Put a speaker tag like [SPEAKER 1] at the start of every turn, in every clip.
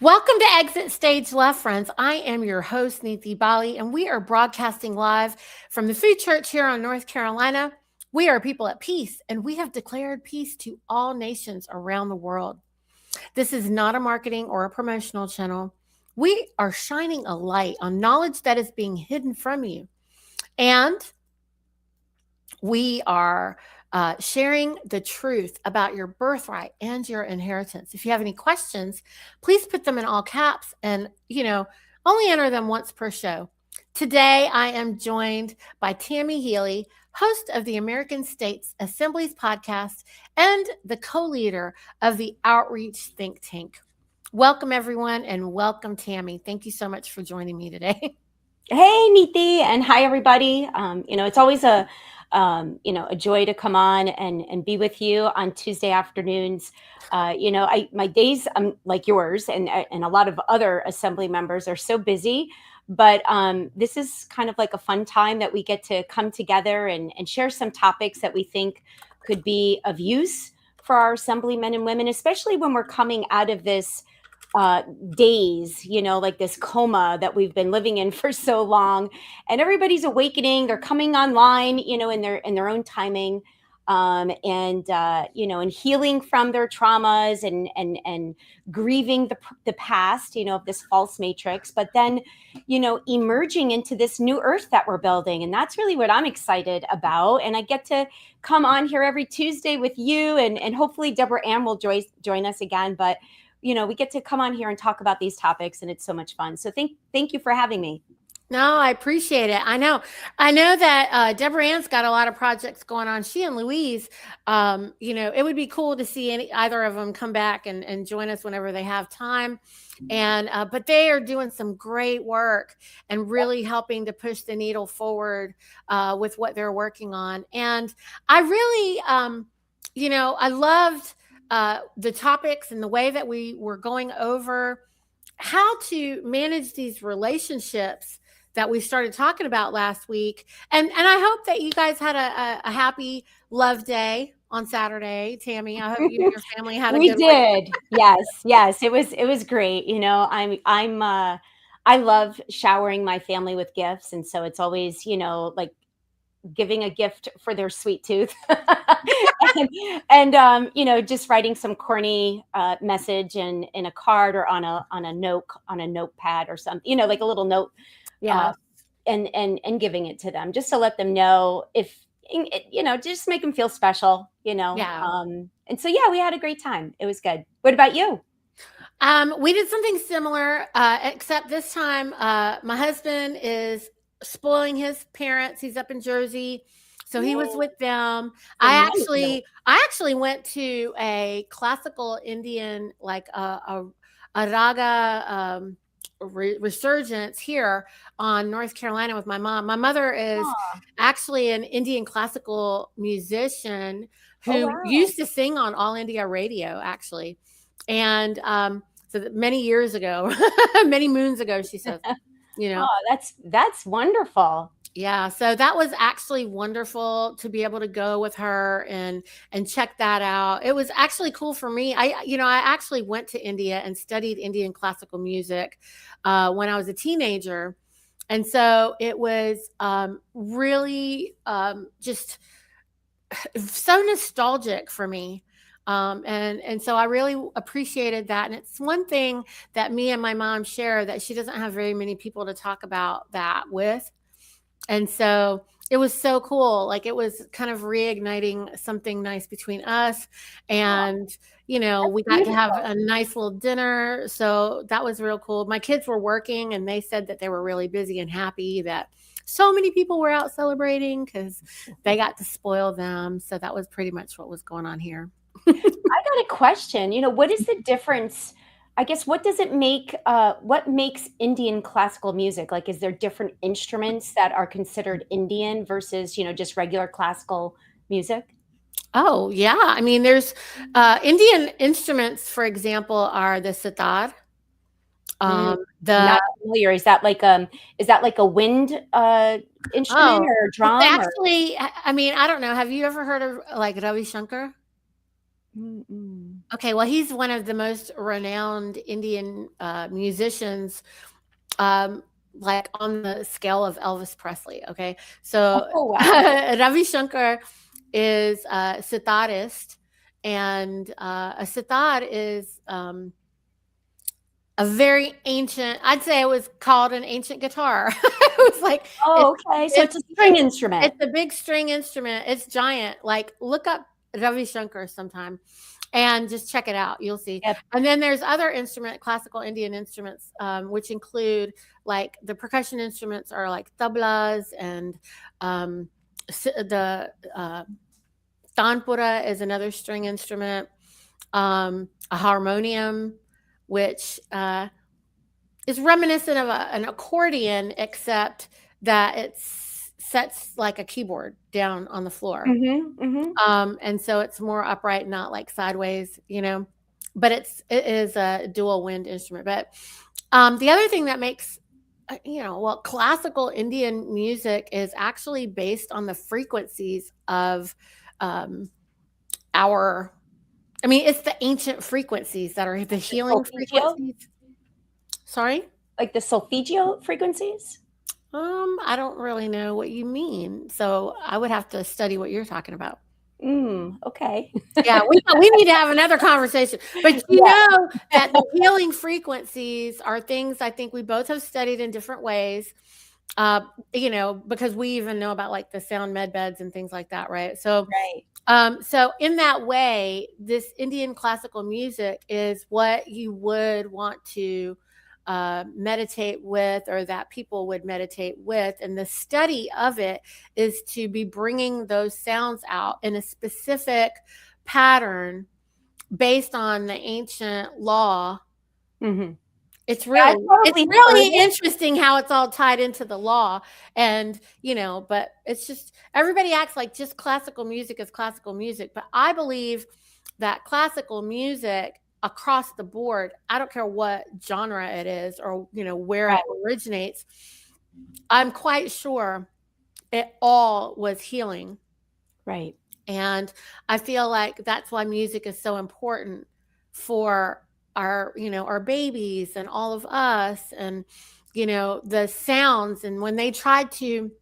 [SPEAKER 1] Welcome to Exit Stage Left, friends. I am your host, Niti and we are broadcasting live from the Food Church here in North Carolina. We are people at peace, and we have declared peace to all nations around the world. This is not a marketing or a promotional channel. We are shining a light on knowledge that is being hidden from you. And we are sharing the truth about your birthright and your inheritance. If you have any questions, please put them in all caps and, only enter them once per show. Today, I am joined by Tammy Healy, host of the American States Assemblies podcast and the co-leader of the Outreach Think Tank. Welcome, everyone, and welcome, Tammy. Thank you so much for joining me today.
[SPEAKER 2] Hey, Niti, and hi, everybody. It's always a joy to come on and be with you on Tuesday afternoons. My days, like yours and a lot of other assembly members, are so busy. But this is kind of like a fun time that we get to come together and share some topics that we think could be of use for our assemblymen and women, especially when we're coming out of this days, like this coma that we've been living in for so long, and everybody's awakening. They're coming online, in their own timing, and healing from their traumas and grieving the past, of this false matrix, but then, emerging into this new earth that we're building. And that's really what I'm excited about. And I get to come on here every Tuesday with you, and hopefully Deborah Ann will join us again. But we get to come on here and talk about these topics, and it's so much fun. So thank you for having me.
[SPEAKER 1] No, I appreciate it. I know that Deborah Ann's got a lot of projects going on. She and Louise, it would be cool to see either of them come back and join us whenever they have time. And but they are doing some great work and really helping to push the needle forward with what they're working on. And I really, I loved the topics and the way that we were going over how to manage these relationships that we started talking about last week. And I hope that you guys had a happy love day on Saturday. Tammy, I hope you and your family had a good one.
[SPEAKER 2] We did. Yes. It was great. I love showering my family with gifts. And so it's always, like giving a gift for their sweet tooth and just writing some corny message in a card or on a notepad or something, like a little note.
[SPEAKER 1] Yeah.
[SPEAKER 2] And giving it to them just to let them know, if just make them feel special,
[SPEAKER 1] Yeah.
[SPEAKER 2] And so we had a great time. It was good. What about you?
[SPEAKER 1] We did something similar, except this time my husband is spoiling his parents. He's up in Jersey, so he was with them. I actually went to a classical Indian, like a raga resurgence here on North Carolina with my mom. My mother is actually an Indian classical musician who used to sing on All India Radio, actually. And so many years ago, many moons ago, she says,
[SPEAKER 2] that's wonderful.
[SPEAKER 1] Yeah, so that was actually wonderful to be able to go with her and check that out. It was actually cool for me. I actually went to India and studied Indian classical music when I was a teenager. And so it was really just so nostalgic for me. And so I really appreciated that. And it's one thing that me and my mom share, that she doesn't have very many people to talk about that with. And so it was so cool. Like, it was kind of reigniting something nice between us. And, we got to have a nice little dinner. So that was real cool. My kids were working, and they said that they were really busy and happy that so many people were out celebrating because they got to spoil them. So that was pretty much what was going on here.
[SPEAKER 2] I got a question. What is the difference? I guess, what does it make, what makes Indian classical music? Like, is there different instruments that are considered Indian versus, just regular classical music?
[SPEAKER 1] Oh, yeah. I mean, there's Indian instruments, for example, are the sitar.
[SPEAKER 2] Not familiar. Is that like a wind instrument or a drum?
[SPEAKER 1] Actually, I mean, I don't know. Have you ever heard of like Ravi Shankar? Okay, well, he's one of the most renowned Indian musicians, um, like on the scale of Elvis Presley. Okay, so
[SPEAKER 2] Oh, wow.
[SPEAKER 1] Ravi Shankar is a sitarist, and a sitar is a very ancient. I'd say it was called an ancient guitar. It was like
[SPEAKER 2] Oh,
[SPEAKER 1] it's
[SPEAKER 2] okay. So
[SPEAKER 1] it's
[SPEAKER 2] it's a string instrument.
[SPEAKER 1] it's a big string instrument. It's giant. Like look up Ravi Shankar sometime and just check it out. You'll see.
[SPEAKER 2] Yep.
[SPEAKER 1] And then there's other classical Indian instruments, which include like the percussion instruments are like tablas and the tanpura is another string instrument, a harmonium, which is reminiscent of an accordion, except that it sets like a keyboard down on the floor.
[SPEAKER 2] Mm-hmm, mm-hmm.
[SPEAKER 1] And so it's more upright, not like sideways, but it is a dual wind instrument. But the other thing that makes well, classical Indian music is actually based on the frequencies of our. I mean, it's the ancient frequencies that are the healing
[SPEAKER 2] Solfeggio?
[SPEAKER 1] frequencies. Sorry.
[SPEAKER 2] Like the solfeggio frequencies?
[SPEAKER 1] I don't really know what you mean, so I would have to study what you're talking about.
[SPEAKER 2] Okay.
[SPEAKER 1] Yeah, we need to have another conversation. But you
[SPEAKER 2] Yeah.
[SPEAKER 1] know that the healing frequencies are things I think we both have studied in different ways. Because we even know about like the sound med beds and things like that, right? So
[SPEAKER 2] Right.
[SPEAKER 1] so in that way, this Indian classical music is what you would want to meditate with, or that people would meditate with. And the study of it is to be bringing those sounds out in a specific pattern based on the ancient law.
[SPEAKER 2] Mm-hmm.
[SPEAKER 1] It's
[SPEAKER 2] Yeah,
[SPEAKER 1] really interesting how it's all tied into the law. And but it's just everybody acts like just classical music is classical music, but I believe that classical music across the board, I don't care what genre it is or where
[SPEAKER 2] right.
[SPEAKER 1] it originates, I'm quite sure it all was healing.
[SPEAKER 2] Right.
[SPEAKER 1] And I feel like that's why music is so important for our babies and all of us, and the sounds. And when they tried to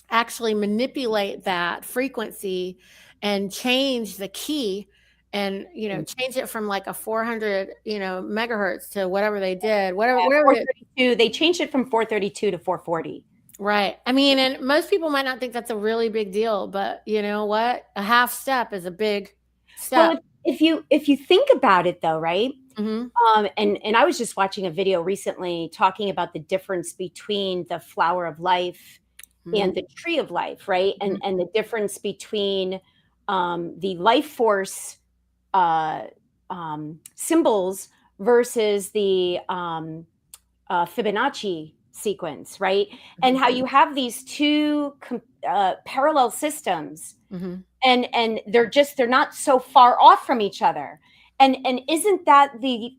[SPEAKER 1] actually manipulate that frequency and change the key and change it from like a 400 megahertz to whatever they did, whatever
[SPEAKER 2] Yeah,
[SPEAKER 1] whatever
[SPEAKER 2] 432. They changed it from 432 to 440.
[SPEAKER 1] Right. I mean, and most people might not think that's a really big deal, but you know what? A half step is a big step.
[SPEAKER 2] Well, if you think about it though, right?
[SPEAKER 1] Mm-hmm.
[SPEAKER 2] And I was just watching a video recently talking about the difference between the flower of life and the tree of life, right? And the difference between the life force symbols versus the Fibonacci sequence, right? And how you have these two parallel systems, and they're not so far off from each other. And isn't that the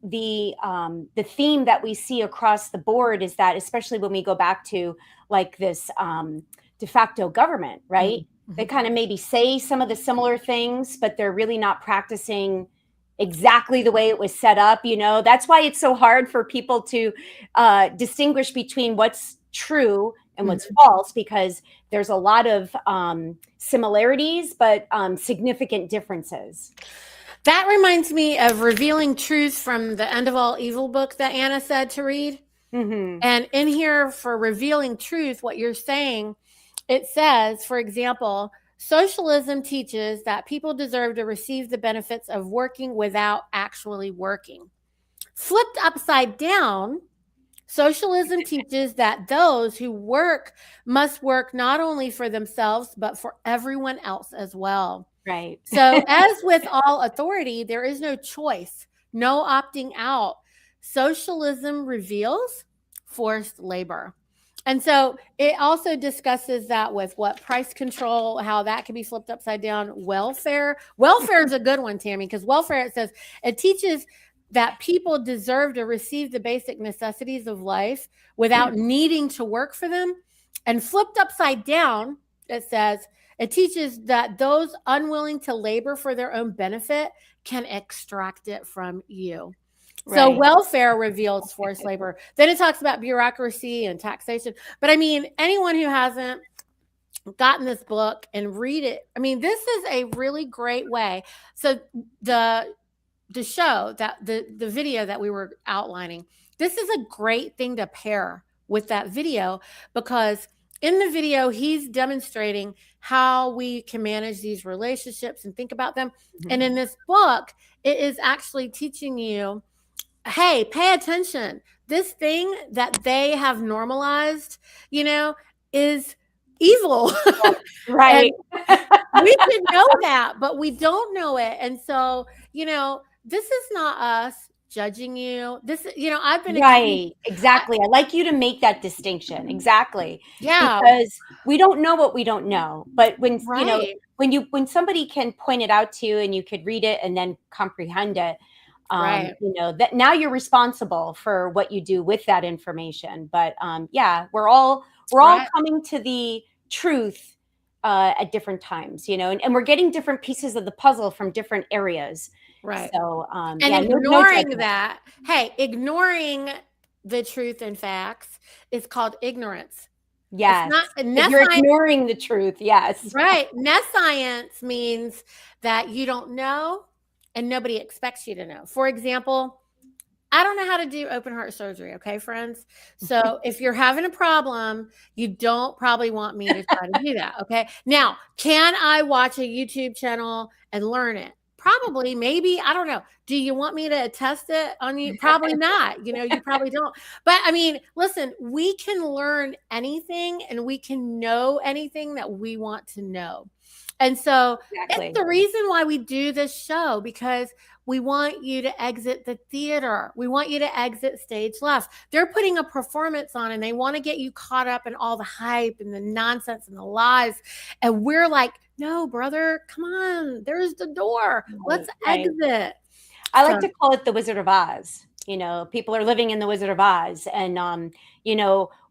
[SPEAKER 2] theme that we see across the board? Is that especially when we go back to like this de facto government, right? They kind of maybe say some of the similar things, but they're really not practicing exactly the way it was set up. That's why it's so hard for people to distinguish between what's true and what's false, because there's a lot of similarities, but significant differences.
[SPEAKER 1] That reminds me of Revealing Truth from the End of All Evil book that Anna said to read.
[SPEAKER 2] Mm-hmm.
[SPEAKER 1] And in here for Revealing Truth, what you're saying, it says, for example, socialism teaches that people deserve to receive the benefits of working without actually working. Flipped upside down, socialism teaches that those who work must work not only for themselves, but for everyone else as well.
[SPEAKER 2] Right.
[SPEAKER 1] So, as with all authority, there is no choice, no opting out. Socialism reveals forced labor. And so it also discusses that with what price control, how that can be flipped upside down. Welfare is a good one, Tammy, because welfare, it says, it teaches that people deserve to receive the basic necessities of life without needing to work for them. And flipped upside down, it says It teaches that those unwilling to labor for their own benefit can extract it from you. So
[SPEAKER 2] Right.
[SPEAKER 1] welfare reveals forced labor. Then it talks about bureaucracy and taxation. But I mean, anyone who hasn't gotten this book and read it, I mean, this is a really great way. So the show that the video that we were outlining, this is a great thing to pair with that video, because in the video he's demonstrating how we can manage these relationships and think about them. And in this book, it is actually teaching you, hey, pay attention. This thing that they have normalized, you know, is evil. And
[SPEAKER 2] Right.
[SPEAKER 1] we should know that, but we don't know it. And so, this is not us judging you. This, I've been accused.
[SPEAKER 2] Right, exactly. I like you to make that distinction. Exactly.
[SPEAKER 1] Yeah,
[SPEAKER 2] Because we don't know what we don't know. But
[SPEAKER 1] right,
[SPEAKER 2] when somebody can point it out to you and you could read it and then comprehend it,
[SPEAKER 1] right,
[SPEAKER 2] that now you're responsible for what you do with that information. But yeah, we're all
[SPEAKER 1] right,
[SPEAKER 2] coming to the truth at different times, and we're getting different pieces of the puzzle from different areas.
[SPEAKER 1] right.
[SPEAKER 2] So
[SPEAKER 1] And
[SPEAKER 2] yeah, no
[SPEAKER 1] ignoring
[SPEAKER 2] judgment.
[SPEAKER 1] that, hey, ignoring the truth and facts is called ignorance. It's
[SPEAKER 2] Yes.
[SPEAKER 1] not,
[SPEAKER 2] If you're ignoring the truth, yes.
[SPEAKER 1] right. Nescience means that you don't know and nobody expects you to know. For example, I don't know how to do open heart surgery, okay, friends? So if you're having a problem, you don't probably want me to try to do that, okay? Now, can I watch a YouTube channel and learn it? Probably, maybe, I don't know. Do you want me to test it on you? Probably not. You probably don't. But I mean, listen, we can learn anything and we can know anything that we want to know. And so it's
[SPEAKER 2] Exactly.
[SPEAKER 1] the reason why we do this show, because we want you to exit the theater. We want you to exit stage left. They're putting a performance on and they want to get you caught up in all the hype and the nonsense and the lies. And we're like, no, brother, come on. There's the door.
[SPEAKER 2] Right,
[SPEAKER 1] Let's
[SPEAKER 2] right.
[SPEAKER 1] exit.
[SPEAKER 2] I
[SPEAKER 1] So,
[SPEAKER 2] like to call it the Wizard of Oz. People are living in the Wizard of Oz, and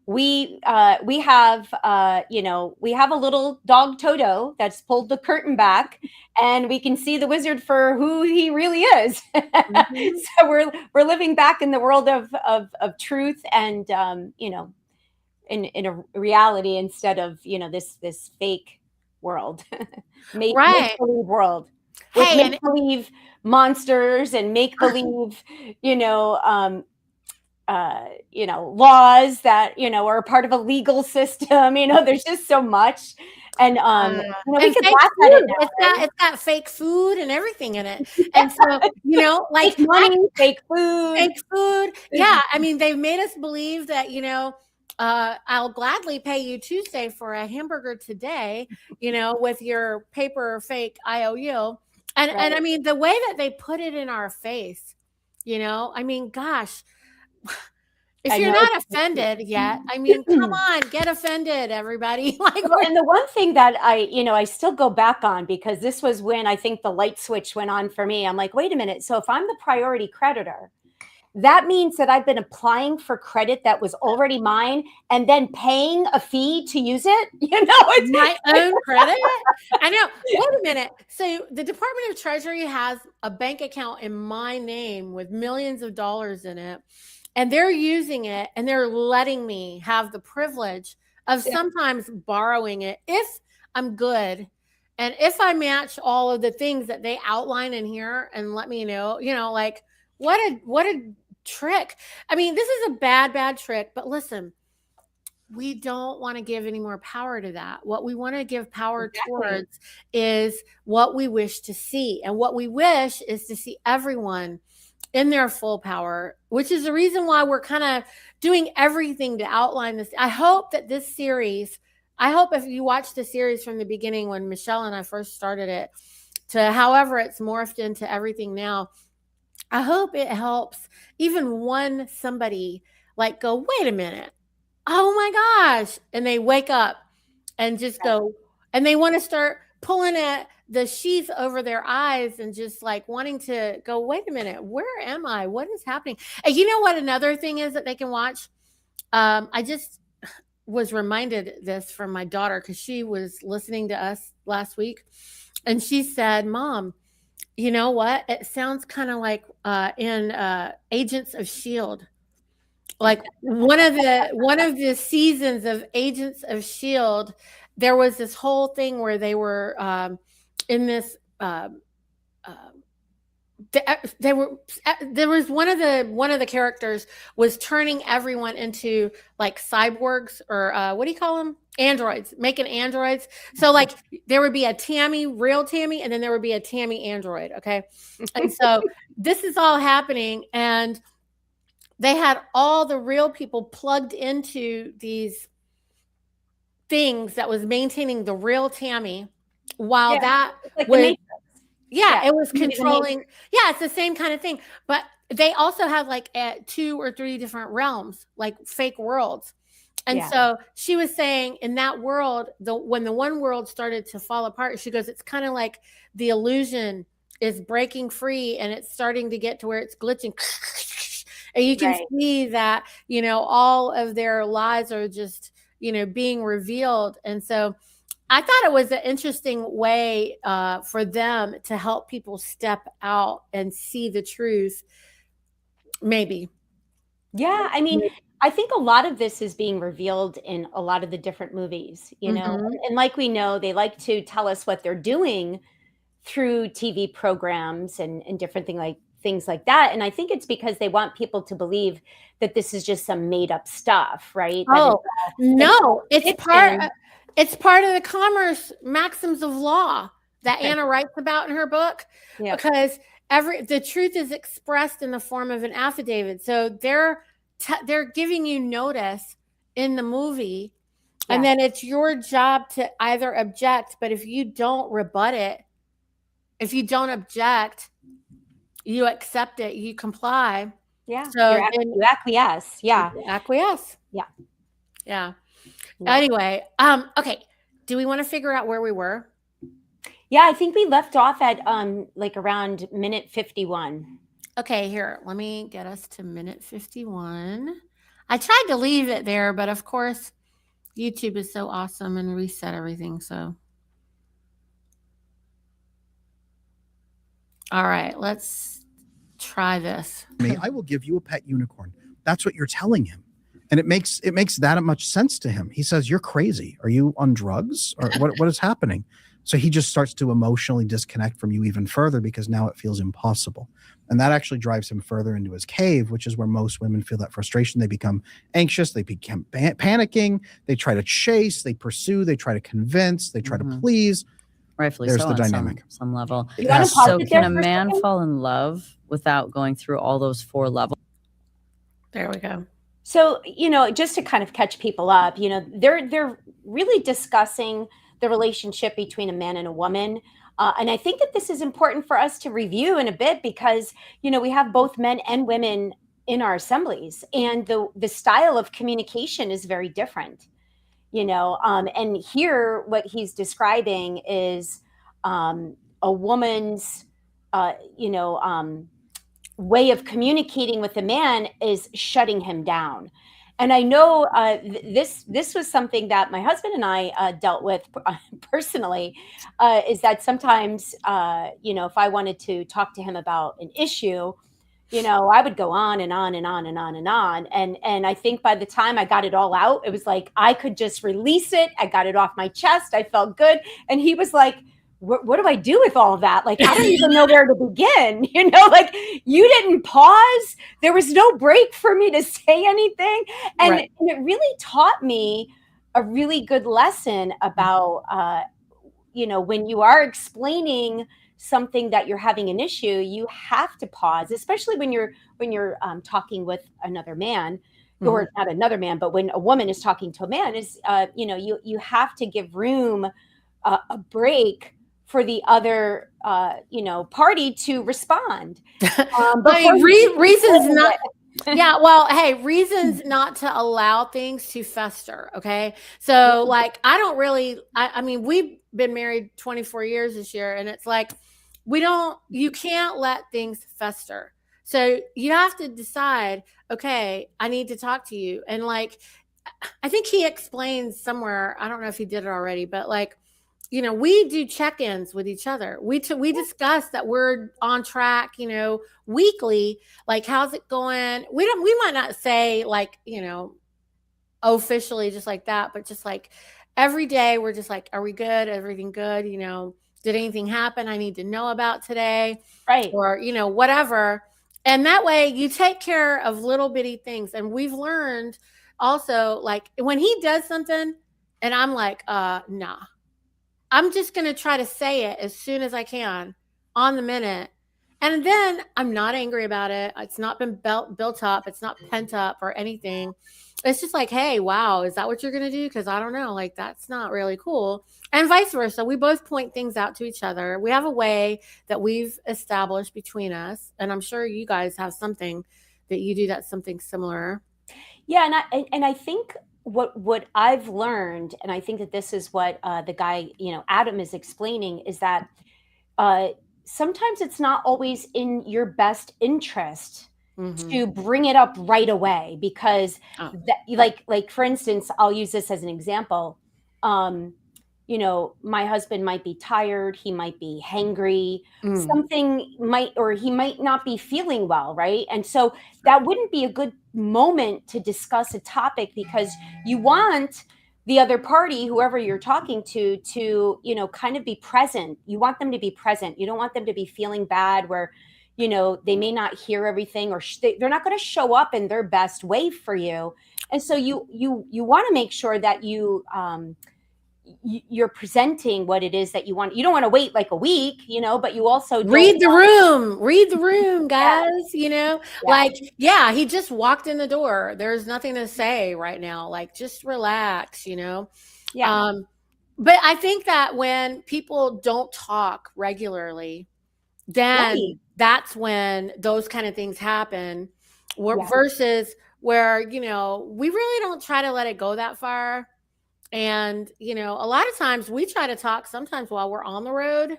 [SPEAKER 2] we have a little dog Toto that's pulled the curtain back, and we can see the wizard for who he really is.
[SPEAKER 1] mhm.
[SPEAKER 2] So we're living back in the world of truth, and in a reality, instead of this fake world, make
[SPEAKER 1] Right.
[SPEAKER 2] believe world with
[SPEAKER 1] Hey,
[SPEAKER 2] make
[SPEAKER 1] and
[SPEAKER 2] believe monsters and make believe you know laws that are a part of a legal system. There's just so much, and
[SPEAKER 1] uh,
[SPEAKER 2] we
[SPEAKER 1] and
[SPEAKER 2] could
[SPEAKER 1] fake
[SPEAKER 2] laugh at it
[SPEAKER 1] food.
[SPEAKER 2] now,
[SPEAKER 1] It's
[SPEAKER 2] right?
[SPEAKER 1] got fake food and everything in it. And so, like
[SPEAKER 2] Fake money, fake food.
[SPEAKER 1] fake food. Yeah, I mean, they've made us believe that, I'll gladly pay you Tuesday for a hamburger today, with your paper fake IOU. And I
[SPEAKER 2] Right.
[SPEAKER 1] mean, the way that they put it in our face, I mean, gosh, if
[SPEAKER 2] I
[SPEAKER 1] you're
[SPEAKER 2] know.
[SPEAKER 1] not offended yet, I mean, come on, get offended, everybody. Like,
[SPEAKER 2] Well, and the one thing that I still go back on, because this was when I think the light switch went on for me. I'm like, wait a minute. So if I'm the priority creditor, that means that I've been applying for credit that was already mine and then paying a fee to use it.
[SPEAKER 1] my own credit? I know. Wait a minute. So the Department of Treasury has a bank account in my name with millions of dollars in it, and they're using it and they're letting me have the privilege of
[SPEAKER 2] Yeah,
[SPEAKER 1] sometimes borrowing it if I'm good. And if I match all of the things that they outline in here and let me know, like, what a trick. I mean, this is a bad, bad trick, but listen, we don't want to give any more power to that. What we want to give power
[SPEAKER 2] exactly.
[SPEAKER 1] towards is what we wish to see. And what we wish is to see everyone in their full power, which is the reason why we're kind of doing everything to outline this. I hope that this series, I hope if you watch the series from the beginning when Michelle and I first started it to however it's morphed into everything now, I hope it helps even one somebody like go, wait a minute. Oh my gosh. And they wake up and just go, and they want to start pulling at the sheath over their eyes and just like wanting to go, wait a minute, where am I? What is happening? And you know what? Another thing is that they can watch. I just was reminded this from my daughter because she was listening to us last week, and she said, "Mom, you know what? It sounds kind of like in Agents of Shield. Like one of the seasons of Agents of Shield, there was this whole thing where they were in this." Uh, they were there was one of the characters was turning everyone into like cyborgs, or what do you call them, androids, making androids. So like there would be a Tammy, real Tammy, and then there would be a Tammy android. Okay. And so this is all happening, and they had all the real people plugged into these things that was maintaining the real Tammy, while
[SPEAKER 2] Yeah,
[SPEAKER 1] that
[SPEAKER 2] it's like the
[SPEAKER 1] was,
[SPEAKER 2] Matrix.
[SPEAKER 1] yeah,
[SPEAKER 2] Yeah,
[SPEAKER 1] it was
[SPEAKER 2] movie The Matrix.
[SPEAKER 1] controlling. Yeah, it's the same kind of thing. But they also have like two or three different realms, like fake worlds. And
[SPEAKER 2] Yeah,
[SPEAKER 1] so she was saying in that world, when the one world started to fall apart, she goes, it's kind of like the illusion is breaking free and it's starting to get to where it's glitching. And you can
[SPEAKER 2] right.
[SPEAKER 1] see that, all of their lies are just, being revealed. And so I thought it was an interesting way for them to help people step out and see the truth, maybe.
[SPEAKER 2] Yeah, I mean, I think a lot of this is being revealed in a lot of the different movies,
[SPEAKER 1] Hmm.
[SPEAKER 2] and like we know, they like to tell us what they're doing through TV programs and different things like that. And I think it's because they want people to believe that this is just some made up stuff, right?
[SPEAKER 1] Oh,
[SPEAKER 2] It's
[SPEAKER 1] no,
[SPEAKER 2] all fiction.
[SPEAKER 1] it's part of the commerce maxims of law that
[SPEAKER 2] Right.
[SPEAKER 1] Anna writes about in her book,
[SPEAKER 2] Yep.
[SPEAKER 1] because the truth is expressed in the form of an affidavit. So they're giving you notice in the movie, and
[SPEAKER 2] Yeah.
[SPEAKER 1] then it's your job to either object, but if you don't rebut it, if you don't object, you accept it, you comply.
[SPEAKER 2] Yeah.
[SPEAKER 1] So then
[SPEAKER 2] You acquiesce. Yeah.
[SPEAKER 1] you acquiesce.
[SPEAKER 2] Yeah.
[SPEAKER 1] Yeah.
[SPEAKER 2] Yeah.
[SPEAKER 1] Anyway, okay. Do we want to figure out where we were?
[SPEAKER 2] Yeah. I think we left off at like around minute 51.
[SPEAKER 1] Okay, here. Let me get us to minute 51. I tried to leave it there, but of course, YouTube is so awesome and reset everything. So, all right, let's try this.
[SPEAKER 3] I will give you a pet unicorn. That's what you're telling him. And it makes that much sense to him. He says, "You're crazy. Are you on drugs? Or what is happening?" So he just starts to emotionally disconnect from you even further, because now it feels impossible. And that actually drives him further into his cave, which is where most women feel that frustration. They become anxious, they become panicking, they try to chase, they pursue, they try to convince, they try to please.
[SPEAKER 4] Rightfully
[SPEAKER 3] There's
[SPEAKER 4] so
[SPEAKER 3] the
[SPEAKER 4] on
[SPEAKER 3] dynamic.
[SPEAKER 4] some level.
[SPEAKER 2] You want to
[SPEAKER 3] Yes.
[SPEAKER 2] pause
[SPEAKER 4] So
[SPEAKER 2] it
[SPEAKER 4] can
[SPEAKER 2] there
[SPEAKER 4] a
[SPEAKER 2] for a
[SPEAKER 4] man
[SPEAKER 2] second?
[SPEAKER 4] fall in love without going through all those 4 levels?
[SPEAKER 1] There we go.
[SPEAKER 2] So, just to kind of catch people up, they're really discussing the relationship between a man and a woman. And I think that this is important for us to review in a bit because, we have both men and women in our assemblies, and the style of communication is very different, and here what he's describing is a woman's, uh, you know, um, way of communicating with a man is shutting him down. And I know this was something that my husband and I dealt with personally. Is that sometimes if I wanted to talk to him about an issue, I would go on and on and on and on and on. And I think by the time I got it all out, it was like I could just release it. I got it off my chest. I felt good. And he was like, what do I do with all of that? Like, I don't even know where to begin. Like you didn't pause. There was no break for me to say anything. And,
[SPEAKER 1] Right.
[SPEAKER 2] and it really taught me a really good lesson about, when you are explaining something that you're having an issue, you have to pause, especially when you're talking with another man, or not another man, but when a woman is talking to a man, is you have to give room, a break for the other party to respond.
[SPEAKER 1] I mean, reasons not. Yeah, well, hey, reasons not to allow things to fester. Okay, so like, I don't really. I mean, we've been married 24 years this year, and it's like you can't let things fester. So you have to decide. Okay, I need to talk to you, and like, I think he explains somewhere. I don't know if he did it already, but like, we do check-ins with each other. We discuss that we're on track, weekly. Like, how's it going? We might not say like, officially just like that, but just like every day we're just like, are we good? Everything good? Did anything happen I need to know about today?
[SPEAKER 2] Right.
[SPEAKER 1] Or, whatever. And that way you take care of little bitty things. And we've learned also, like, when he does something and I'm like, nah, I'm just going to try to say it as soon as I can on the minute. And then I'm not angry about it. It's not been built up. It's not pent up or anything. It's just like, hey, wow, is that what you're going to do? Because I don't know. Like, that's not really cool. And vice versa. We both point things out to each other. We have a way that we've established between us. And I'm sure you guys have something that you do that's something similar.
[SPEAKER 2] Yeah, and I think what I've learned, and I think that this is what the guy, Adam, is explaining, is that sometimes it's not always in your best interest to bring it up right away, because like for instance, I'll use this as an example. My husband might be tired, he might be hangry, something or he might not be feeling well, right? And so that wouldn't be a good moment to discuss a topic, because you want the other party, whoever you're talking to kind of be present. You want them to be present. You don't want them to be feeling bad where they may not hear everything, or they're not going to show up in their best way for you. And so you want to make sure that you're presenting what it is that you want. You don't want to wait like a week, but you also
[SPEAKER 1] read the room, guys. Like, yeah, he just walked in the door. There's nothing to say right now. Like, just relax,
[SPEAKER 2] Yeah.
[SPEAKER 1] But I think that when people don't talk regularly, then that's when those kind of things happen. Versus where, we really don't try to let it go that far. And, a lot of times we try to talk sometimes while we're on the road.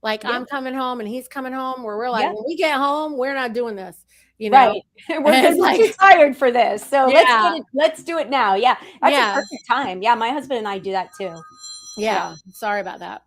[SPEAKER 1] Like, I'm coming home and he's coming home, where we're like, when we get home, we're not doing this,
[SPEAKER 2] Right. We're like, too tired for this. So let's do it now. Yeah. That's a perfect time. Yeah. My husband and I do that too.
[SPEAKER 1] Yeah. Sorry about that.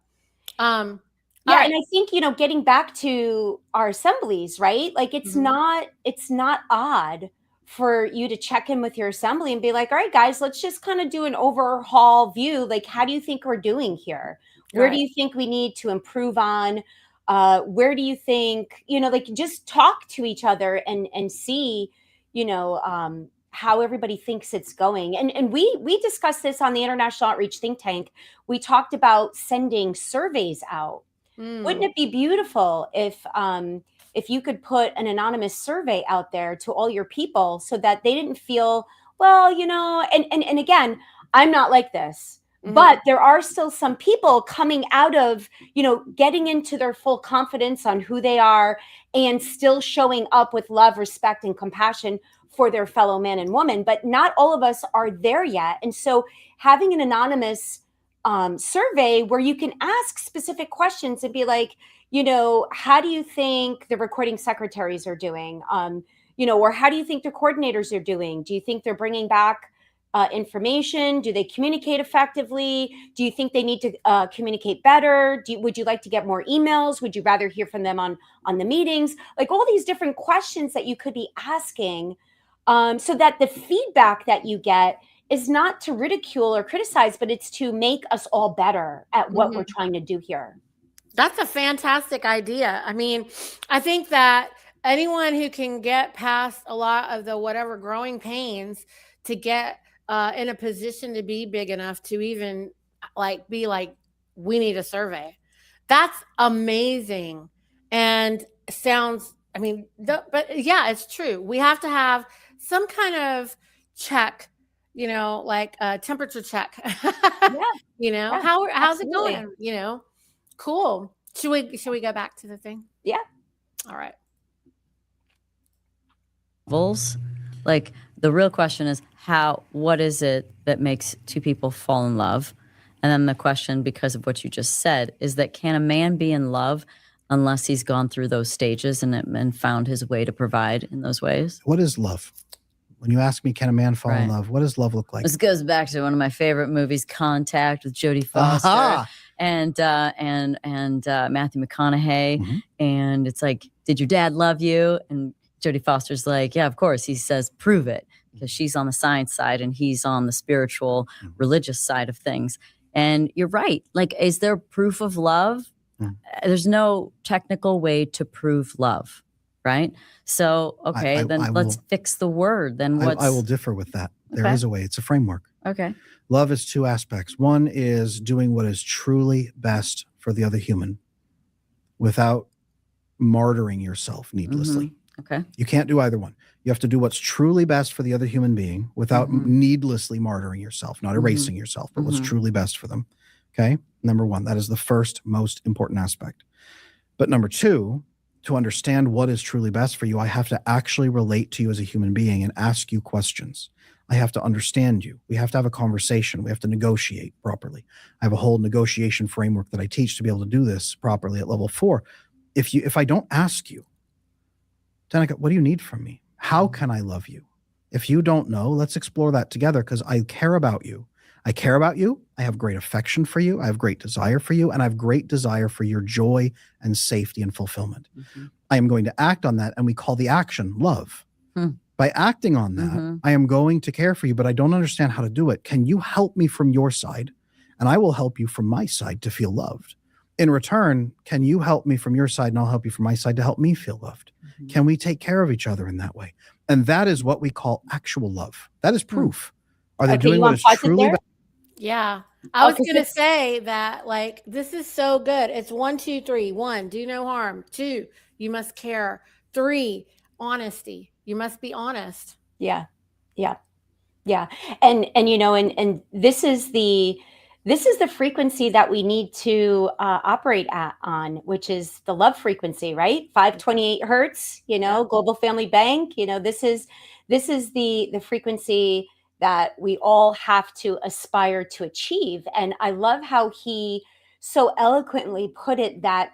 [SPEAKER 2] And I think, getting back to our assemblies, right? Like, it's not odd for you to check in with your assembly and be like, all right, guys, let's just kind of do an overhaul view. Like, how do you think we're doing here? Where do you think we need to improve on? Where do you think, like, just talk to each other and see, how everybody thinks it's going. And we discussed this on the International Outreach Think Tank. We talked about sending surveys out. Wouldn't it be beautiful if you could put an anonymous survey out there to all your people, so that they didn't feel, well, and again, I'm not like this, but there are still some people coming out of, getting into their full confidence on who they are, and still showing up with love, respect, and compassion for their fellow man and woman. But not all of us are there yet. And so having an anonymous survey where you can ask specific questions and be like, how do you think the recording secretaries are doing? Or how do you think the coordinators are doing? Do you think they're bringing back information? Do they communicate effectively? Do you think they need to communicate better? Would you like to get more emails? Would you rather hear from them on the meetings? Like, all these different questions that you could be asking, so that the feedback that you get is not to ridicule or criticize, but it's to make us all better at what we're trying to do here.
[SPEAKER 1] That's a fantastic idea. I mean, I think that anyone who can get past a lot of the whatever growing pains to get in a position to be big enough to even be like, we need a survey. That's amazing. And sounds, but yeah, it's true. We have to have some kind of check, like a temperature check. How's it going? Cool. Should we go back to the thing?
[SPEAKER 2] Yeah.
[SPEAKER 1] All right.
[SPEAKER 4] Like, the real question is what is it that makes two people fall in love? And then the question, because of what you just said, is that can a man be in love unless he's gone through those stages and found his way to provide in those ways?
[SPEAKER 3] What is love? When you ask me, can a man fall in love? What does love look like?
[SPEAKER 4] This goes back to one of my favorite movies, Contact, with Jodie Foster. and Matthew McConaughey,
[SPEAKER 3] Mhm.
[SPEAKER 4] and it's like, did your dad love you? And Jodie Foster's like, yeah, of course. He says, prove it, because she's on the science side and he's on the spiritual, religious side of things. And you're right. Like, is there proof of love? There's no technical way to prove love, right? So, okay, then let's fix the word. Then what's...
[SPEAKER 3] I will differ with that. There
[SPEAKER 4] Okay.
[SPEAKER 3] is a way. It's a framework.
[SPEAKER 4] Okay.
[SPEAKER 3] Love is two aspects. One is doing what is truly best for the other human without martyring yourself needlessly.
[SPEAKER 4] Okay.
[SPEAKER 3] You can't do either one. You have to do what's truly best for the other human being without needlessly martyring yourself, not erasing yourself, but what's truly best for them. Okay. Number one, that is the first most important aspect. But number two, to understand what is truly best for you, I have to actually relate to you as a human being and ask you questions. I have to understand you. We have to have a conversation. We have to negotiate properly. I have a whole negotiation framework that I teach to be able to do this properly at level 4. If I don't ask you, Danica, what do you need from me? How can I love you? If you don't know, let's explore that together, because I care about you. I care about you. I have great affection for you. I have great desire for you. And I have great desire for your joy and safety and fulfillment. I am going to act on that. And we call the action love. By acting on that, I am going to care for you, but I don't understand how to do it. Can you help me from your side? And I will help you from my side to feel loved. In return, can you help me from your side, and I'll help you from my side to help me feel loved? Can we take care of each other in that way? And that is what we call actual love. That is proof. Are they doing what is truly best?
[SPEAKER 1] Yeah. I was going to say that, like, this is so good. It's 1, 2, 3. 1, do no harm. 2, you must care. 3, honesty. You must be honest.
[SPEAKER 2] Yeah. And you know, and this is the frequency that we need to operate on, which is the love frequency, right? 528 hertz, you know, Global Family Bank, you know, this is the frequency that we all have to aspire to achieve. And I love how he so eloquently put it, that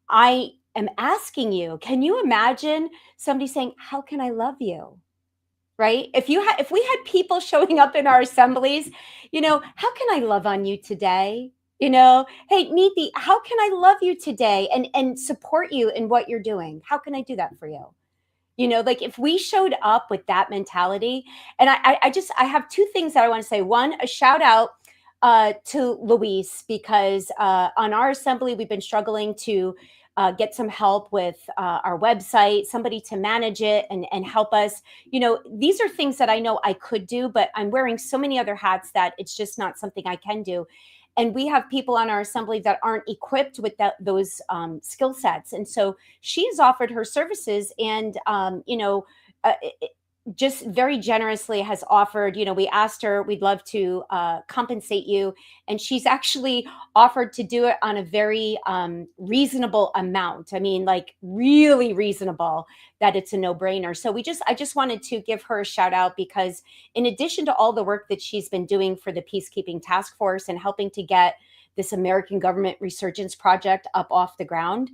[SPEAKER 2] I am asking you, can you imagine somebody saying, how can I love you? Right? If we had people showing up in our assemblies, you know, how can I love on you today? You know, hey, Niti, how can I love you today and support you in what you're doing? How can I do that for you? You know, like, if we showed up with that mentality, and I have 2 things that I want to say. One, a shout out to Luis, because on our assembly, we've been struggling to get some help with our website, somebody to manage it and help us. You know, these are things that I know I could do, but I'm wearing so many other hats that it's just not something I can do. And we have people on our assembly that aren't equipped with those skill sets. And so she's offered her services, and, you know, just very generously has offered, you know, we asked her, we'd love to compensate you. And she's actually offered to do it on a very reasonable amount. I mean, like, really reasonable, that it's a no-brainer. So I just wanted to give her a shout out, because in addition to all the work that she's been doing for the Peacekeeping Task Force and helping to get this American Government Resurgence Project up off the ground,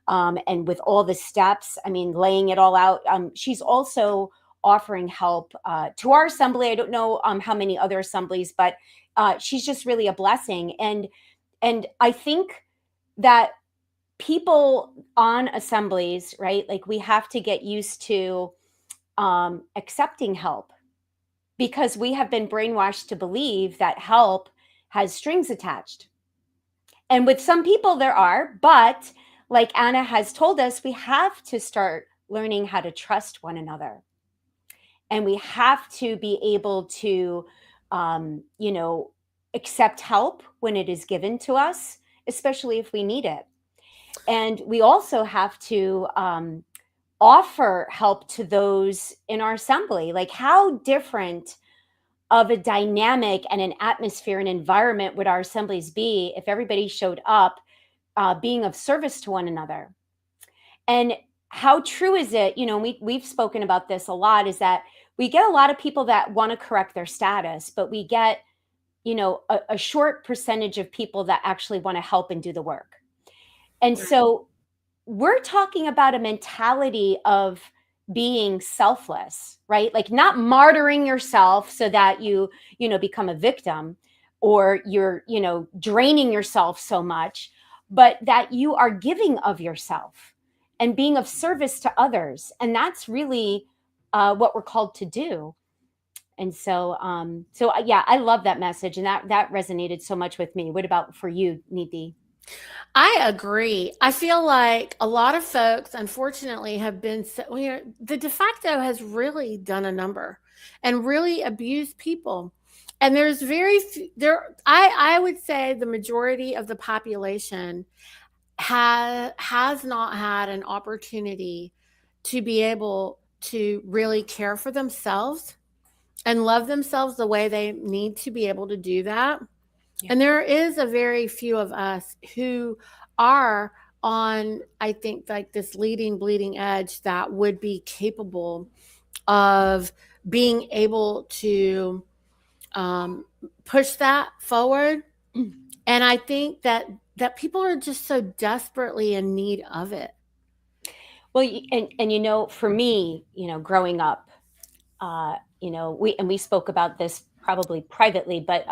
[SPEAKER 2] and with all the steps, I mean, laying it all out, she's also offering help to our assembly. I don't know how many other assemblies, but she's just really a blessing. And I think that people on assemblies, right, like, we have to get used to accepting help, because we have been brainwashed to believe that help has strings attached. And with some people there are, but like Anna has told us, we have to start learning how to trust one another. And we have to be able to, you know, accept help when it is given to us, especially if we need it. And we also have to offer help to those in our assembly. Like, how different of a dynamic and an atmosphere and environment would our assemblies be if everybody showed up being of service to one another? And how true is it, you know, we've spoken about this a lot, is that we get a lot of people that want to correct their status, but we get, you know, a short percentage of people that actually want to help and do the work. And so we're talking about a mentality of being selfless, right? Like, not martyring yourself so that you know, become a victim, or you're, draining yourself so much, but that you are giving of yourself and being of service to others. And that's really what we're called to do. And so yeah, I love that message, and that resonated so much with me. What about for you, Niti?
[SPEAKER 1] I agree. I feel like a lot of folks, unfortunately, have been the de facto has really done a number and really abused people. And there's very few, there. I would say the majority of the population has not had an opportunity to be able to really care for themselves and love themselves the way they need to be able to do that. And there is a very few of us who are on, I think, like this leading, bleeding edge that would be capable of being able to push that forward. And I think that people are just so desperately in need of it.
[SPEAKER 2] Well, and for me, growing up, we spoke about this probably privately, but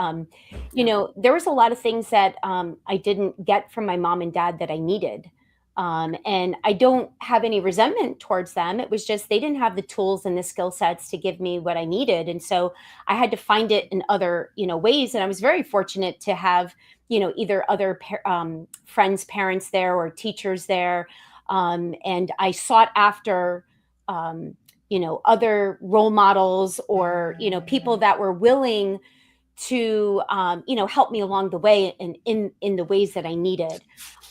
[SPEAKER 2] there was a lot of things that I didn't get from my mom and dad that I needed. And I don't have any resentment towards them. It was just they didn't have the tools and the skill sets to give me what I needed. And so I had to find it in other, ways. And I was very fortunate to have, either other friends' parents there or teachers there. And I sought after, other role models or, people that were willing to, help me along the way and in the ways that I needed.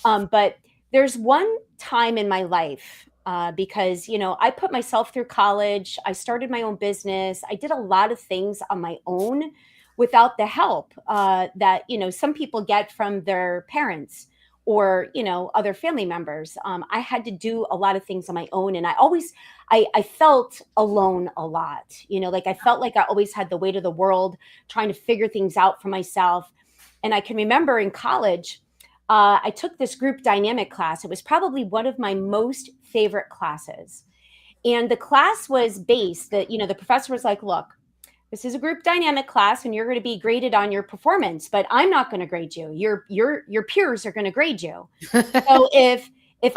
[SPEAKER 2] But there's one time in my life because, I put myself through college. I started my own business. I did a lot of things on my own without the help that, some people get from their parents or, other family members. I had to do a lot of things on my own. And I felt alone a lot, like I felt like I always had the weight of the world trying to figure things out for myself. And I can remember in college, I took this group dynamic class. It was probably one of my most favorite classes. And the class was based that, the professor was like, look, this is a group dynamic class and you're going to be graded on your performance, but I'm not going to grade you. Your peers are going to grade you. So if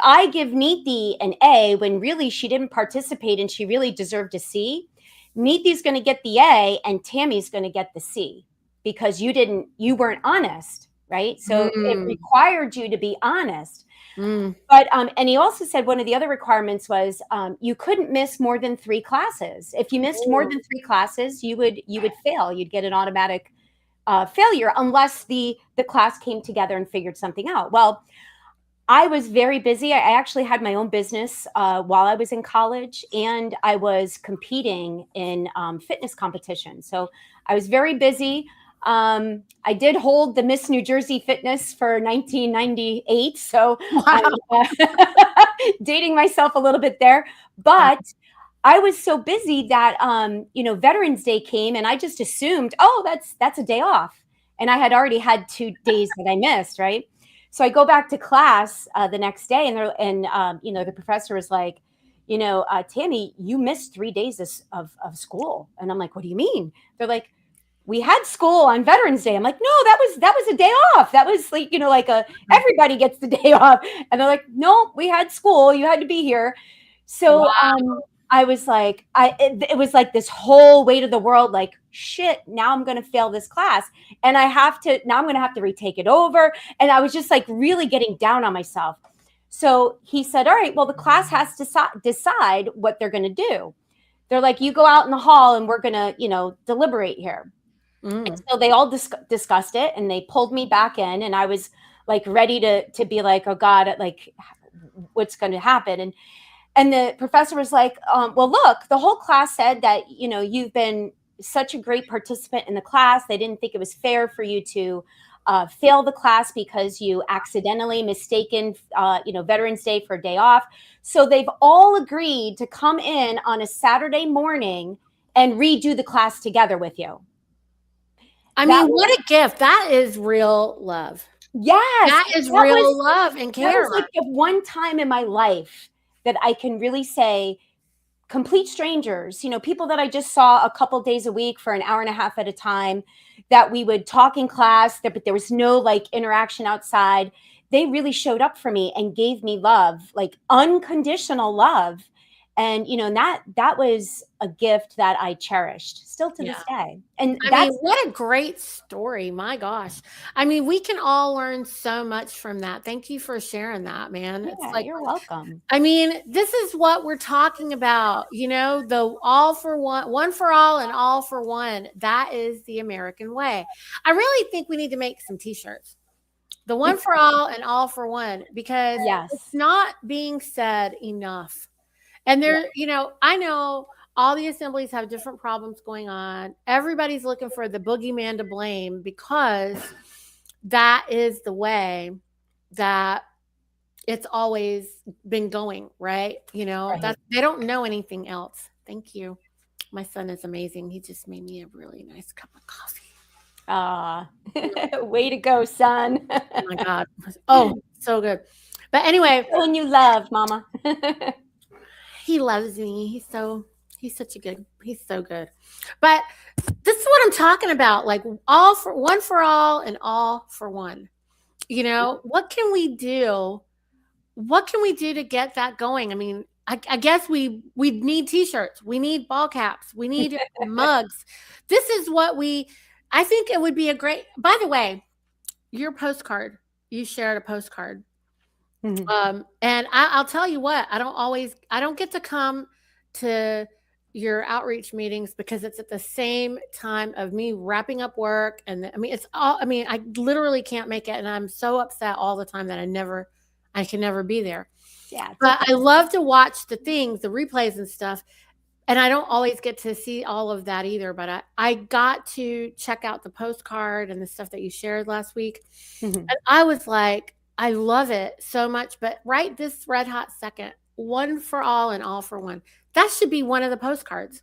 [SPEAKER 2] I give Niti an A when really she didn't participate and she really deserved a C, Niti's going to get the A and Tammy's going to get the C because you weren't honest. Right. So it required you to be honest. But and he also said one of the other requirements was you couldn't miss more than 3 classes. If you missed more than 3 classes, you would fail. You'd get an automatic failure unless the class came together and figured something out. Well, I was very busy. I actually had my own business while I was in college, and I was competing in fitness competitions. So I was very busy. I did hold the Miss New Jersey Fitness for 1998. So I'm dating myself a little bit there. But I was so busy that, Veterans Day came and I just assumed, oh, that's a day off. And I had already had 2 days that I missed, right? So I go back to class the next day and the professor was like, Tammy, you missed 3 days of school. And I'm like, what do you mean? They're like, we had school on Veterans Day. I'm like, no, that was a day off. That was like, everybody gets the day off. And they're like, no, we had school. You had to be here. So wow. I was like, it was like this whole weight of the world, like, shit, now I'm going to fail this class. And now I'm going to have to retake it over. And I was just like really getting down on myself. So he said, all right, well, the class has to decide what they're going to do. They're like, you go out in the hall and we're going to, deliberate here. And so they all discussed it and they pulled me back in and I was like ready to be like, oh God, like what's going to happen? And the professor was like, well, look, the whole class said that, you've been such a great participant in the class. They didn't think it was fair for you to fail the class because you accidentally mistaken, Veterans Day for a day off. So they've all agreed to come in on a Saturday morning and redo the class together with you.
[SPEAKER 1] I mean, what a gift. That is real love.
[SPEAKER 2] Yes.
[SPEAKER 1] That is real love and care.
[SPEAKER 2] That was like the one time in my life that I can really say complete strangers, people that I just saw a couple days a week for an hour and a half at a time, that we would talk in class, but there was no like interaction outside. They really showed up for me and gave me love, like unconditional love. And, and that was a gift that I cherished still to this day. And
[SPEAKER 1] I mean, what a great story. My gosh. I mean, we can all learn so much from that. Thank you for sharing that, man.
[SPEAKER 2] Yeah,
[SPEAKER 1] it's like,
[SPEAKER 2] you're welcome.
[SPEAKER 1] I mean, this is what we're talking about, the all for one for all and all for one. That is the American way. I really think we need to make some t-shirts. The one for all and all for one, because it's not being said enough. And there, I know all the assemblies have different problems going on. Everybody's looking for the boogeyman to blame because that is the way that it's always been going, right? That they don't know anything else. Thank you. My son is amazing. He just made me a really nice cup of coffee.
[SPEAKER 2] Way to go, son.
[SPEAKER 1] Oh my God. Oh, so good. But anyway.
[SPEAKER 2] Showing you love, Mama.
[SPEAKER 1] He loves me. He's so good. But this is what I'm talking about. Like all for all and all for one. What can we do? What can we do to get that going? I mean, I guess we need t-shirts. We need ball caps. We need mugs. This is what I think it would be a great, by the way, your postcard, you shared a postcard. Mm-hmm. And I'll tell you what, I don't get to come to your outreach meetings because it's at the same time of me wrapping up work. And I literally can't make it. And I'm so upset all the time that I can never be there.
[SPEAKER 2] Yeah.
[SPEAKER 1] But I love to watch the replays and stuff. And I don't always get to see all of that either, but I got to check out the postcard and the stuff that you shared last week. Mm-hmm. And I was like, I love it so much, but right this red hot second, one for all and all for one. That should be one of the postcards.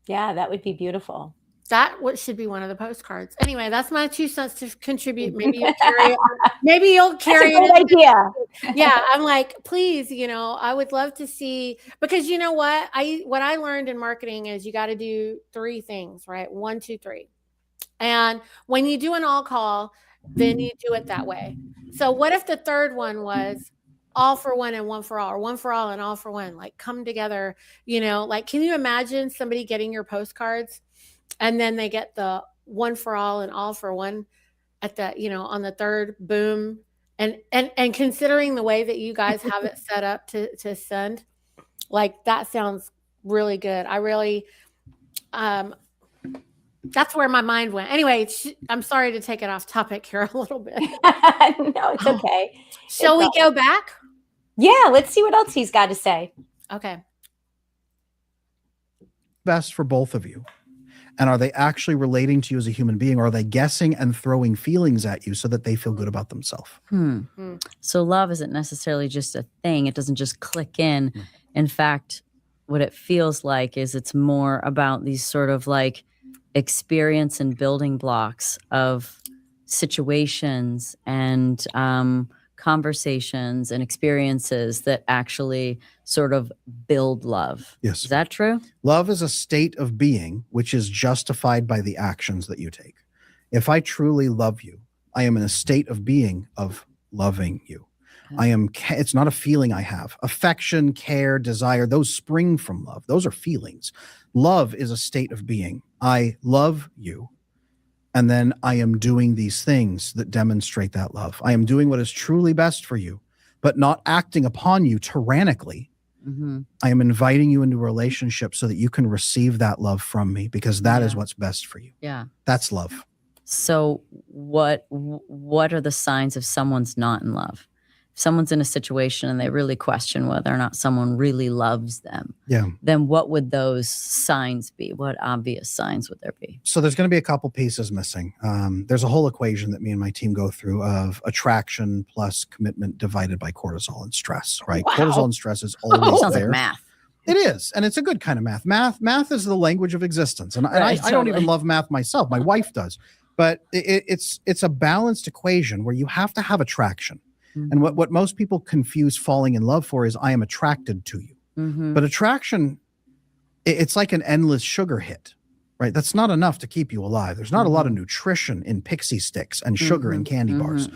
[SPEAKER 2] Yeah, that would be beautiful.
[SPEAKER 1] That should be one of the postcards. Anyway, that's my 2 cents to contribute. Maybe you'll carry it. Maybe you'll carry
[SPEAKER 2] it. That's a good idea.
[SPEAKER 1] Yeah, I'm like, please, I would love to see, because you know what I learned in marketing is you got to do 3 things, right? 1, 2, 3. And when you do an all call, then you do it that way. So what if the third one was all for one and one for all, or one for all and all for one, like come together, like, can you imagine somebody getting your postcards and then they get the one for all and all for one at the, on the third boom, and considering the way that you guys have it set up to send, like, that sounds really good. I really, that's where my mind went. Anyway, I'm sorry to take it off topic here a little bit.
[SPEAKER 2] No, it's okay.
[SPEAKER 1] Shall we go back?
[SPEAKER 2] Yeah, let's see what else he's got to say.
[SPEAKER 1] Okay.
[SPEAKER 3] Best for both of you. And are they actually relating to you as a human being, or are they guessing and throwing feelings at you so that they feel good about themselves?
[SPEAKER 4] So love isn't necessarily just a thing. It doesn't just click in. In fact, what it feels like is it's more about these sort of like experience and building blocks of situations and conversations and experiences that actually sort of build love.
[SPEAKER 3] Yes.
[SPEAKER 4] Is that true?
[SPEAKER 3] Love is a state of being which is justified by the actions that you take. If I truly love you, I am in a state of being of loving you. Okay. It's not a feeling I have. Affection, care, desire, those spring from love. Those are feelings. Love is a state of being. I love you. And then I am doing these things that demonstrate that love. I am doing what is truly best for you, but not acting upon you tyrannically. Mm-hmm. I am inviting you into a relationship so that you can receive that love from me, because that is what's best for you.
[SPEAKER 4] Yeah.
[SPEAKER 3] That's love.
[SPEAKER 4] So what are the signs if someone's not in love? If someone's in a situation and they really question whether or not someone really loves them, then what would those signs be? What obvious signs would there be? So
[SPEAKER 3] there's going to be a couple pieces missing. There's a whole equation that me and my team go through of attraction plus commitment divided by cortisol and stress, right? Wow. Cortisol and stress is always
[SPEAKER 4] sounds
[SPEAKER 3] there.
[SPEAKER 4] Like math.
[SPEAKER 3] It is. And it's a good kind of math. Math is the language of existence. And I don't even love math myself. My wife does. But it's a balanced equation where you have to have attraction. Mm-hmm. And what most people confuse falling in love for is I am attracted to you. Mm-hmm. But attraction, it's like an endless sugar hit. right? That's not enough to keep you alive. There's not a lot of nutrition in pixie sticks and sugar and candy bars.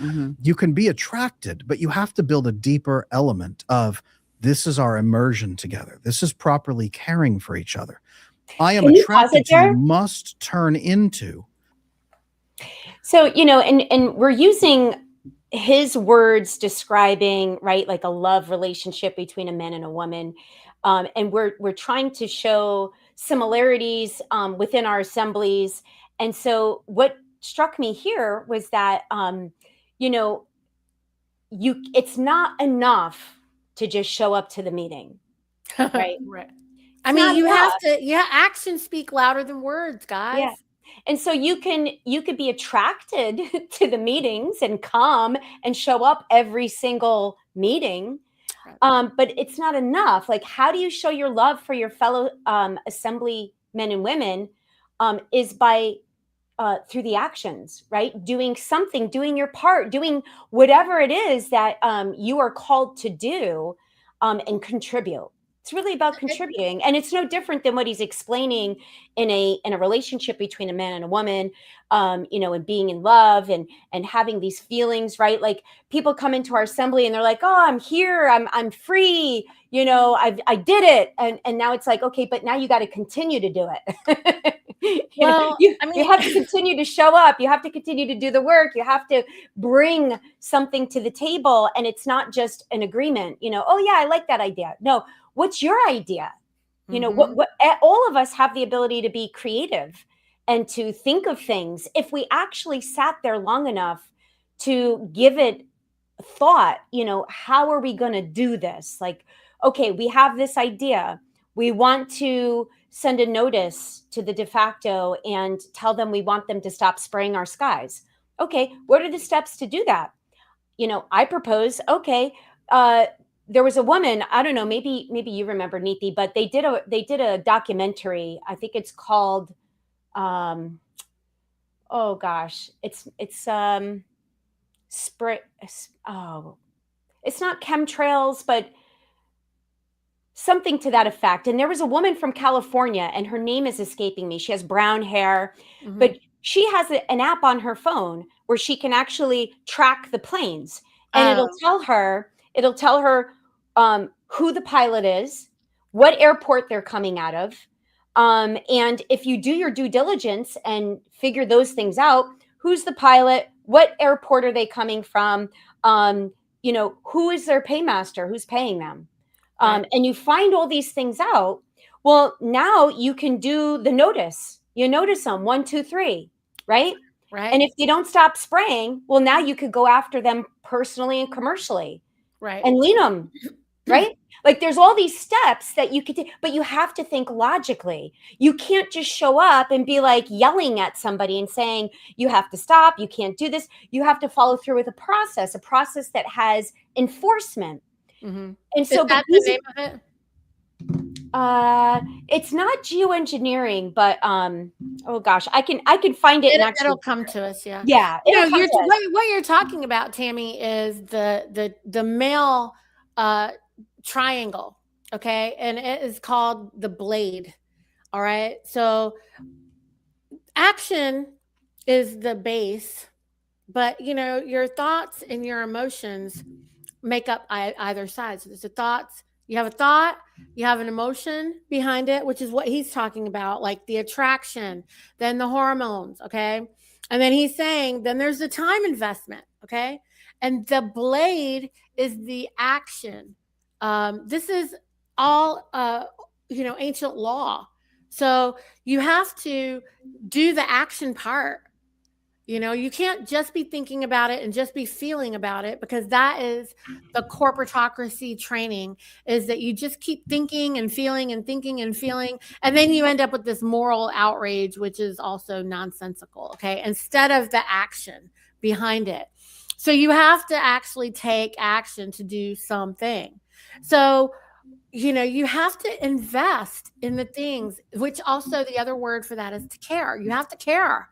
[SPEAKER 3] You can be attracted, but you have to build a deeper element of, this is our immersion together. This is properly caring for each other. I am
[SPEAKER 2] Can you pause
[SPEAKER 3] attracted
[SPEAKER 2] it
[SPEAKER 3] to you
[SPEAKER 2] there?
[SPEAKER 3] must turn into.
[SPEAKER 2] So, and we're using his words describing, right, like a love relationship between a man and a woman. And we're trying to show similarities within our assemblies. And so what struck me here was that, it's not enough to just show up to the meeting, right?
[SPEAKER 1] Right.
[SPEAKER 2] It's
[SPEAKER 1] I mean,
[SPEAKER 2] not
[SPEAKER 1] you
[SPEAKER 2] enough.
[SPEAKER 1] have to, actions speak louder than words, guys.
[SPEAKER 2] Yeah. And so you could be attracted to the meetings and come and show up every single meeting.
[SPEAKER 1] Right.
[SPEAKER 2] But it's not enough. Like, how do you show your love for your fellow assembly men and women is by through the actions, right? Doing something, doing your part, doing whatever it is that you are called to do and contribute. It's really about contributing, and it's no different than what he's explaining in a relationship between a man and a woman, and being in love and having these feelings, right? Like, people come into our assembly and they're like, "Oh, I'm here, I'm free, I did it," and now it's like, okay, but now you got to continue to do it.
[SPEAKER 1] Well,
[SPEAKER 2] You
[SPEAKER 1] I mean,
[SPEAKER 2] have to continue to show up. You have to continue to do the work. You have to bring something to the table, and it's not just an agreement. Oh yeah, I like that idea. No. What's your idea? What all of us have the ability to be creative and to think of things. If we actually sat there long enough to give it thought, how are we going to do this? Like, okay, we have this idea. We want to send a notice to the de facto and tell them we want them to stop spraying our skies. Okay, what are the steps to do that? I propose, okay, there was a woman, I don't know, maybe you remember, Niti, but they did a documentary. I think it's called oh gosh, it's spray oh, it's not chemtrails, but something to that effect. And there was a woman from California, and her name is escaping me. She has brown hair, but she has an app on her phone where she can actually track the planes, and it'll tell her who the pilot is, what airport they're coming out of. And if you do your due diligence and figure those things out, who's the pilot, what airport are they coming from, who is their paymaster, who's paying them, and you find all these things out. Well, now you can do the notice. You notice them 1, 2, 3, right?
[SPEAKER 1] Right.
[SPEAKER 2] And if they don't stop spraying, well, now you could go after them personally and commercially,
[SPEAKER 1] right,
[SPEAKER 2] and lean them, right? Like, there's all these steps that you could take, but you have to think logically. You can't just show up and be like yelling at somebody and saying, you have to stop, you can't do this. You have to follow through with a process that has enforcement. And so,
[SPEAKER 1] is that the name of it?
[SPEAKER 2] It's not geoengineering, but oh gosh, I can find it.
[SPEAKER 1] It'll come to us. Yeah.
[SPEAKER 2] Yeah.
[SPEAKER 1] What you're talking about, Tammy, is the male triangle. Okay. And it is called the blade. All right. So action is the base, but your thoughts and your emotions make up either side. So there's the thoughts. You have a thought, you have an emotion behind it, which is what he's talking about, like the attraction, then the hormones, okay? And then he's saying, then there's the time investment, okay? And the blade is the action. This is all, ancient law. So you have to do the action part. You can't just be thinking about it and just be feeling about it, because that is the corporatocracy training, is that you just keep thinking and feeling and thinking and feeling. And then you end up with this moral outrage, which is also nonsensical. Okay. Instead of the action behind it. So you have to actually take action to do something. So, you have to invest in the things, which also the other word for that is to care. You have to care.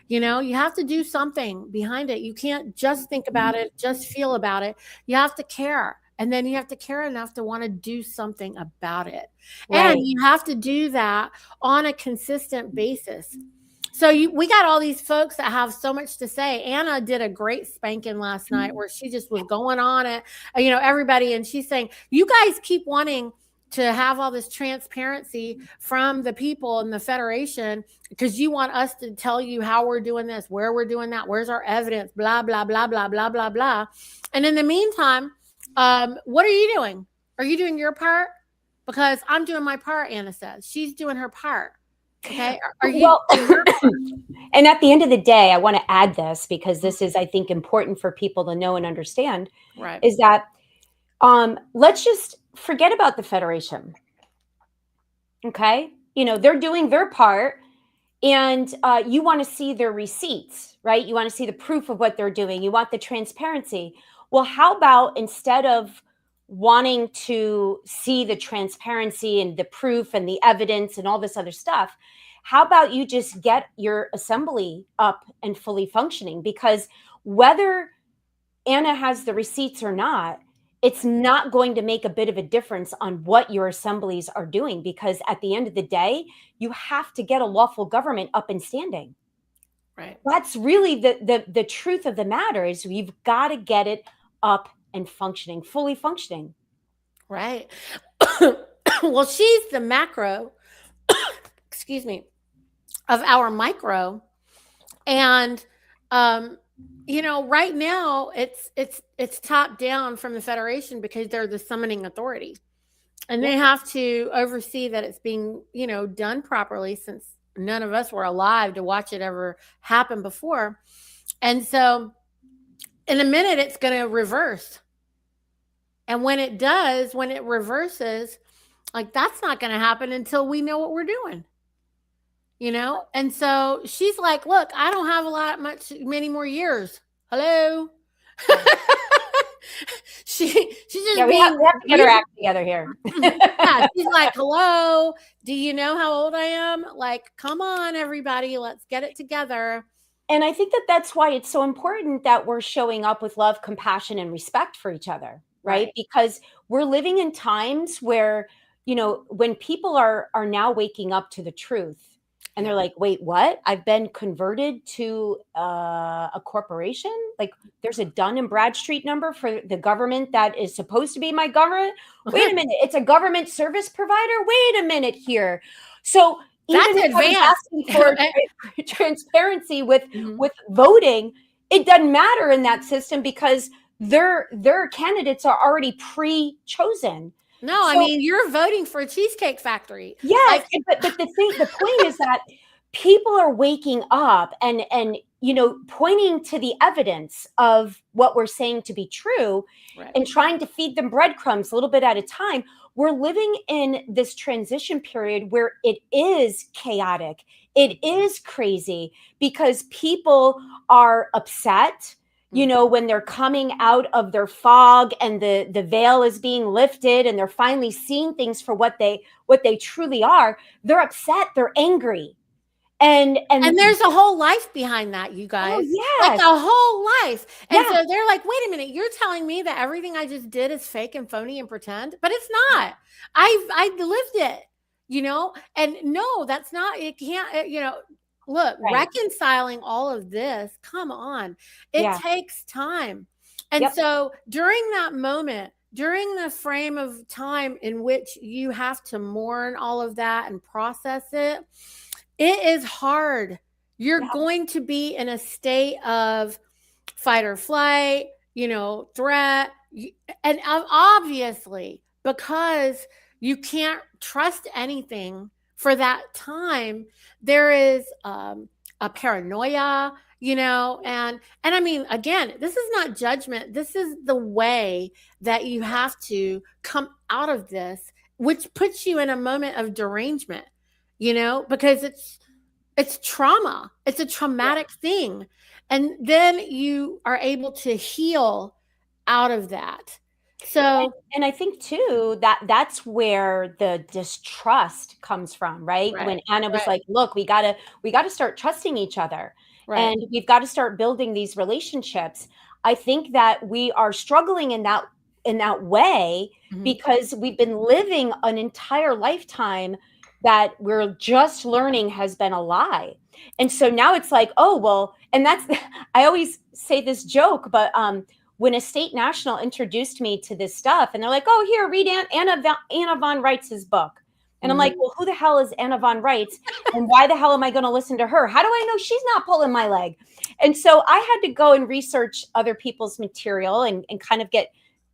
[SPEAKER 1] You have to do something behind it. You can't just think about it, just feel about it. You have to care. and then you have to care enough to want to do something about it.
[SPEAKER 2] Right.
[SPEAKER 1] And you have to do that on a consistent basis. So we got all these folks that have so much to say. Anna did a great spanking last night where she just was going on it, everybody. And she's saying, you guys keep wanting to have all this transparency from the people in the Federation because you want us to tell you how we're doing this, where we're doing that, where's our evidence, blah, blah, blah, blah, blah, blah, blah. And in the meantime, what are you doing? Are you doing your part? Because I'm doing my part, Anna says. She's doing her part. Okay. Are you?
[SPEAKER 2] Well, and at the end of the day, I want to add this because this is, I think, important for people to know and understand.
[SPEAKER 1] Right.
[SPEAKER 2] Is that let's just forget about the Federation. Okay. They're doing their part, and you want to see their receipts, right? You want to see the proof of what they're doing. You want the transparency. Well, how about instead of wanting to see the transparency and the proof and the evidence and all this other stuff, how about you just get your assembly up and fully functioning? Because whether Anna has the receipts or not, it's not going to make a bit of a difference on what your assemblies are doing, because at the end of the day, you have to get a lawful government up and standing.
[SPEAKER 1] Right.
[SPEAKER 2] That's really the truth of the matter, is you've got to get it up and functioning, fully functioning.
[SPEAKER 1] Right. Well, she's the macro, excuse me, of our micro. And, right now it's top down from the Federation because they're the summoning authority, and they have to oversee that it's being, done properly, since none of us were alive to watch it ever happen before. And so in a minute, it's going to reverse. And when it does, when it reverses, like, that's not going to happen until we know what we're doing, And so she's like, look, I don't have many more years. Hello. She's just
[SPEAKER 2] we have to get her act together here.
[SPEAKER 1] Yeah, she's like, hello, do you know how old I am? Like, come on, everybody, let's get it together.
[SPEAKER 2] And I think that's why it's so important that we're showing up with love, compassion, and respect for each other, right? Because we're living in times where, when people are now waking up to the truth, and they're like, wait, what? I've been converted to a corporation? Like, there's a Dun & Bradstreet number for the government that is supposed to be my government? Wait a minute, it's a government service provider? Wait a minute here. So
[SPEAKER 1] that's
[SPEAKER 2] even
[SPEAKER 1] advanced.
[SPEAKER 2] Asking for transparency with voting, it doesn't matter in that system because their candidates are already pre-chosen.
[SPEAKER 1] No, I mean, you're voting for a Cheesecake Factory.
[SPEAKER 2] Yes, but the point is that people are waking up and pointing to the evidence of what we're saying to be true, and trying to feed them breadcrumbs a little bit at a time. We're living in this transition period where it is chaotic. It is crazy because people are upset. When they're coming out of their fog and the veil is being lifted and they're finally seeing things for what they truly are, they're upset, they're angry. And
[SPEAKER 1] there's a whole life behind that, you guys.
[SPEAKER 2] Oh, yes.
[SPEAKER 1] Like a whole life. And so they're like, wait a minute, you're telling me that everything I just did is fake and phony and pretend? But it's not. I lived it, and no, that's not, it can't, look, reconciling all of this, come on. It takes time. And so during that moment, during the frame of time in which you have to mourn all of that and process it, it is hard. You're going to be in a state of fight or flight, threat. And obviously, because you can't trust anything for that time, there is a paranoia, and I mean, again, this is not judgment. This is the way that you have to come out of this, which puts you in a moment of derangement, because it's trauma. It's a traumatic thing. And then you are able to heal out of that. So,
[SPEAKER 2] and I think too that's where the distrust comes from, right? When Anna was like, "Look, we gotta start trusting each other, and we've got to start building these relationships." I think that we are struggling in in that way
[SPEAKER 1] Mhm.
[SPEAKER 2] because we've been living an entire lifetime that we're just learning has been a lie. And so now it's like, oh, well, and that's, I always say this joke, but when a state national introduced me to this stuff and they're like, oh, here, read Anna von Reitz's book. And I'm like, well, who the hell is Anna von Reitz? And why the hell am I going to listen to her? How do I know she's not pulling my leg? And so I had to go and research other people's material and kind of get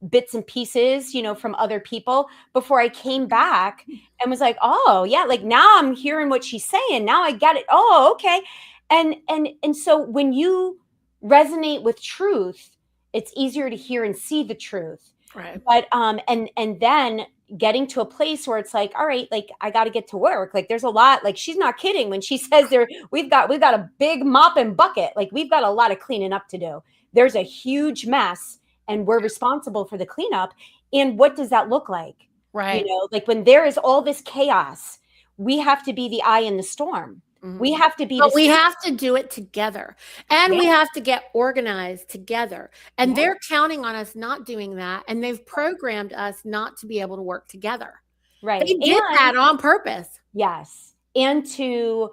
[SPEAKER 2] bits and pieces, you know, from other people before I came back and was like, oh yeah, like now I'm hearing what she's saying. Now I get it. Oh, okay. And so when you resonate with truth, it's easier to hear and see the truth.
[SPEAKER 1] Right.
[SPEAKER 2] But and then getting to a place where it's like, all right, like I got to get to work. Like there's a lot, like she's not kidding when she says we've got a big mop and bucket. Like we've got a lot of cleaning up to do. There's a huge mess and we're responsible for the cleanup. And what does that look like?
[SPEAKER 1] Right.
[SPEAKER 2] You know, like when there is all this chaos, we have to be the eye in the storm. We have to be,
[SPEAKER 1] but we have to do it together, and
[SPEAKER 2] Yeah.
[SPEAKER 1] we have to get organized together. And
[SPEAKER 2] Yeah.
[SPEAKER 1] they're counting on us not doing that, and they've programmed us not to be able to work together.
[SPEAKER 2] right.
[SPEAKER 1] They did that on purpose.
[SPEAKER 2] Yes. And to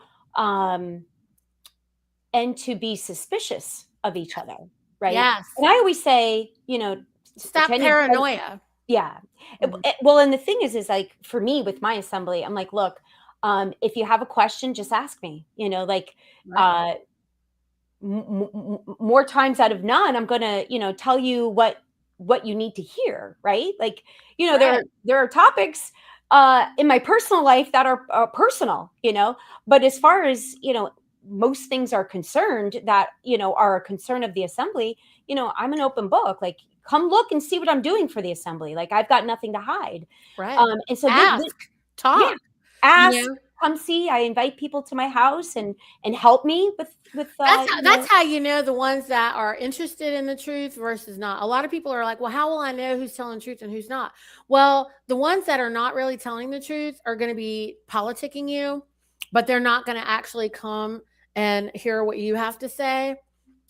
[SPEAKER 2] be suspicious of each other. Right.
[SPEAKER 1] Yes.
[SPEAKER 2] And I always say, you know,
[SPEAKER 1] Stop paranoia.
[SPEAKER 2] Yeah.
[SPEAKER 1] Mhm.
[SPEAKER 2] Well, and the thing is like for me with my assembly, I'm like, look, if you have a question, just ask me, you know, like,
[SPEAKER 1] Right.
[SPEAKER 2] more times out of none, I'm going to, you know, tell you what you need to hear. Right. Like, you know,
[SPEAKER 1] Right.
[SPEAKER 2] there are topics, in my personal life that are personal, you know, but as far as, you know, most things are concerned that, you know, are a concern of the assembly, you know, I'm an open book. Like, come look and see what I'm doing for the assembly. Like, I've got nothing to hide.
[SPEAKER 1] Right.
[SPEAKER 2] And so
[SPEAKER 1] Ask, talk.
[SPEAKER 2] yeah, ask,
[SPEAKER 1] You know?
[SPEAKER 2] come see. I invite people to my house and help me with
[SPEAKER 1] That's how you know the ones that are interested in the truth versus not. A lot of people are like, well, how will I know who's telling the truth and who's not? Well, the ones that are not really telling the truth are going to be politicking you, but they're not going to actually come and hear what you have to say.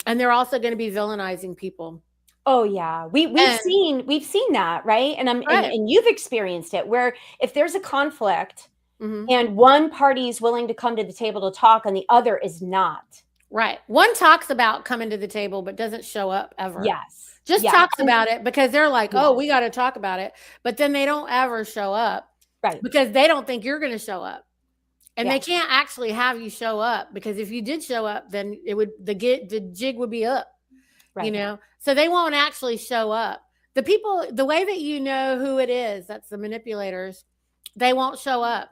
[SPEAKER 1] And they're also going to be villainizing people.
[SPEAKER 2] Oh yeah, we've
[SPEAKER 1] And-
[SPEAKER 2] seen that, right? And
[SPEAKER 1] Right.
[SPEAKER 2] and you've experienced it where if there's a conflict
[SPEAKER 1] Mhm.
[SPEAKER 2] and one party is willing to come to the table to talk and the other is not.
[SPEAKER 1] Right. One talks about coming to the table, but doesn't show up ever.
[SPEAKER 2] Yes.
[SPEAKER 1] Just
[SPEAKER 2] Yes.
[SPEAKER 1] talks about it because they're like, oh,
[SPEAKER 2] Yes.
[SPEAKER 1] we got to talk about it. But then they don't ever show up.
[SPEAKER 2] Right.
[SPEAKER 1] Because they don't think you're going to show up. And
[SPEAKER 2] Yeah.
[SPEAKER 1] they can't actually have you show up because if you did show up, then the jig would be up.
[SPEAKER 2] Right.
[SPEAKER 1] You know, so they won't actually show up. The people, the way that you know who it is, that's the manipulators, they won't show up,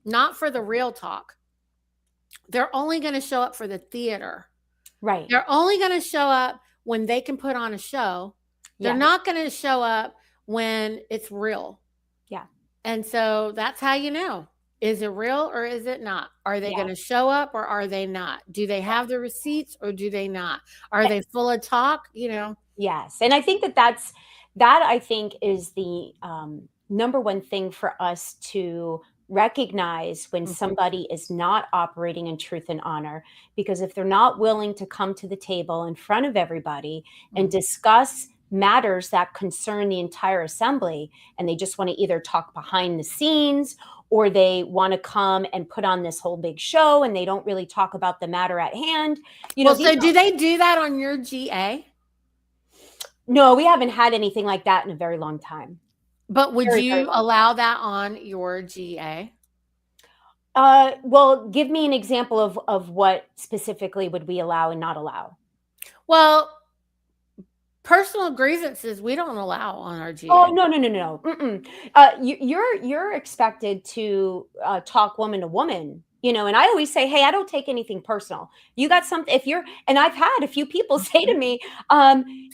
[SPEAKER 1] not for the real talk. They're only going to show up for the theater.
[SPEAKER 2] Right.
[SPEAKER 1] They're only going to show up when they can put on a show. They're
[SPEAKER 2] Yeah.
[SPEAKER 1] not going to show up when it's real.
[SPEAKER 2] Yeah.
[SPEAKER 1] And so that's how you know. Is it real or is it not? Are they
[SPEAKER 2] Yeah.
[SPEAKER 1] going to show up or are they not? Do they have the receipts or do they not? Are they full of talk? You know?
[SPEAKER 2] Yes. And I think that I think is the number one thing for us to recognize when somebody is not operating in truth and honor, because if they're not willing to come to the table in front of everybody and discuss matters that concern the entire assembly, and they just want to either talk behind the scenes or they want to come and put on this whole big show and they don't really talk about the matter at hand. You know,
[SPEAKER 1] so do they do that on your GA?
[SPEAKER 2] No, we haven't had anything like that in a very long time.
[SPEAKER 1] But would
[SPEAKER 2] Very,
[SPEAKER 1] you
[SPEAKER 2] very long.
[SPEAKER 1] allow that on your GA?
[SPEAKER 2] Well, give me an example of what specifically would we allow and not allow.
[SPEAKER 1] Well, personal grievances we don't allow on our GA.
[SPEAKER 2] Oh, no. Mm-mm. You're expected to talk woman to woman, you know, and I always say, hey, I don't take anything personal. You got something, and I've had a few people say to me,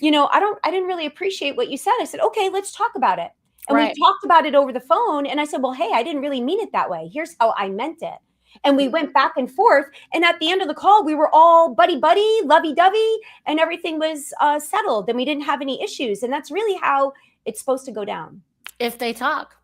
[SPEAKER 2] you know, I didn't really appreciate what you said. I said, okay, let's talk about it. And
[SPEAKER 1] Right.
[SPEAKER 2] we talked about it over the phone. And I said, well, hey, I didn't really mean it that way. Here's how I meant it. And we went back and forth. And at the end of the call, we were all buddy-buddy, lovey-dovey, and everything was settled. And we didn't have any issues. And that's really how it's supposed to go down.
[SPEAKER 1] If they talk.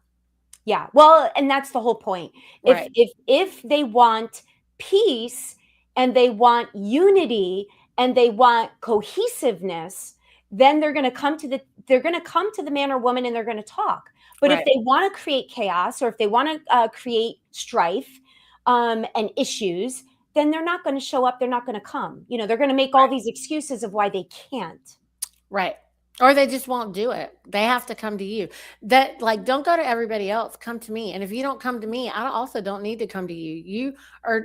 [SPEAKER 2] Yeah. Well, and that's the whole point.
[SPEAKER 1] Right.
[SPEAKER 2] If they want peace and they want unity and they want cohesiveness, then they're going to come to the man or woman and they're going to talk. But if they want to create chaos, or if they want to create strife and issues, then they're not going to show up. They're not going to come. They're going to make all these excuses of why they can't.
[SPEAKER 1] Right. Or they just won't do it. They have to come to you. Don't go to everybody else. Come to me. And if you don't come to me, I also don't need to come to you.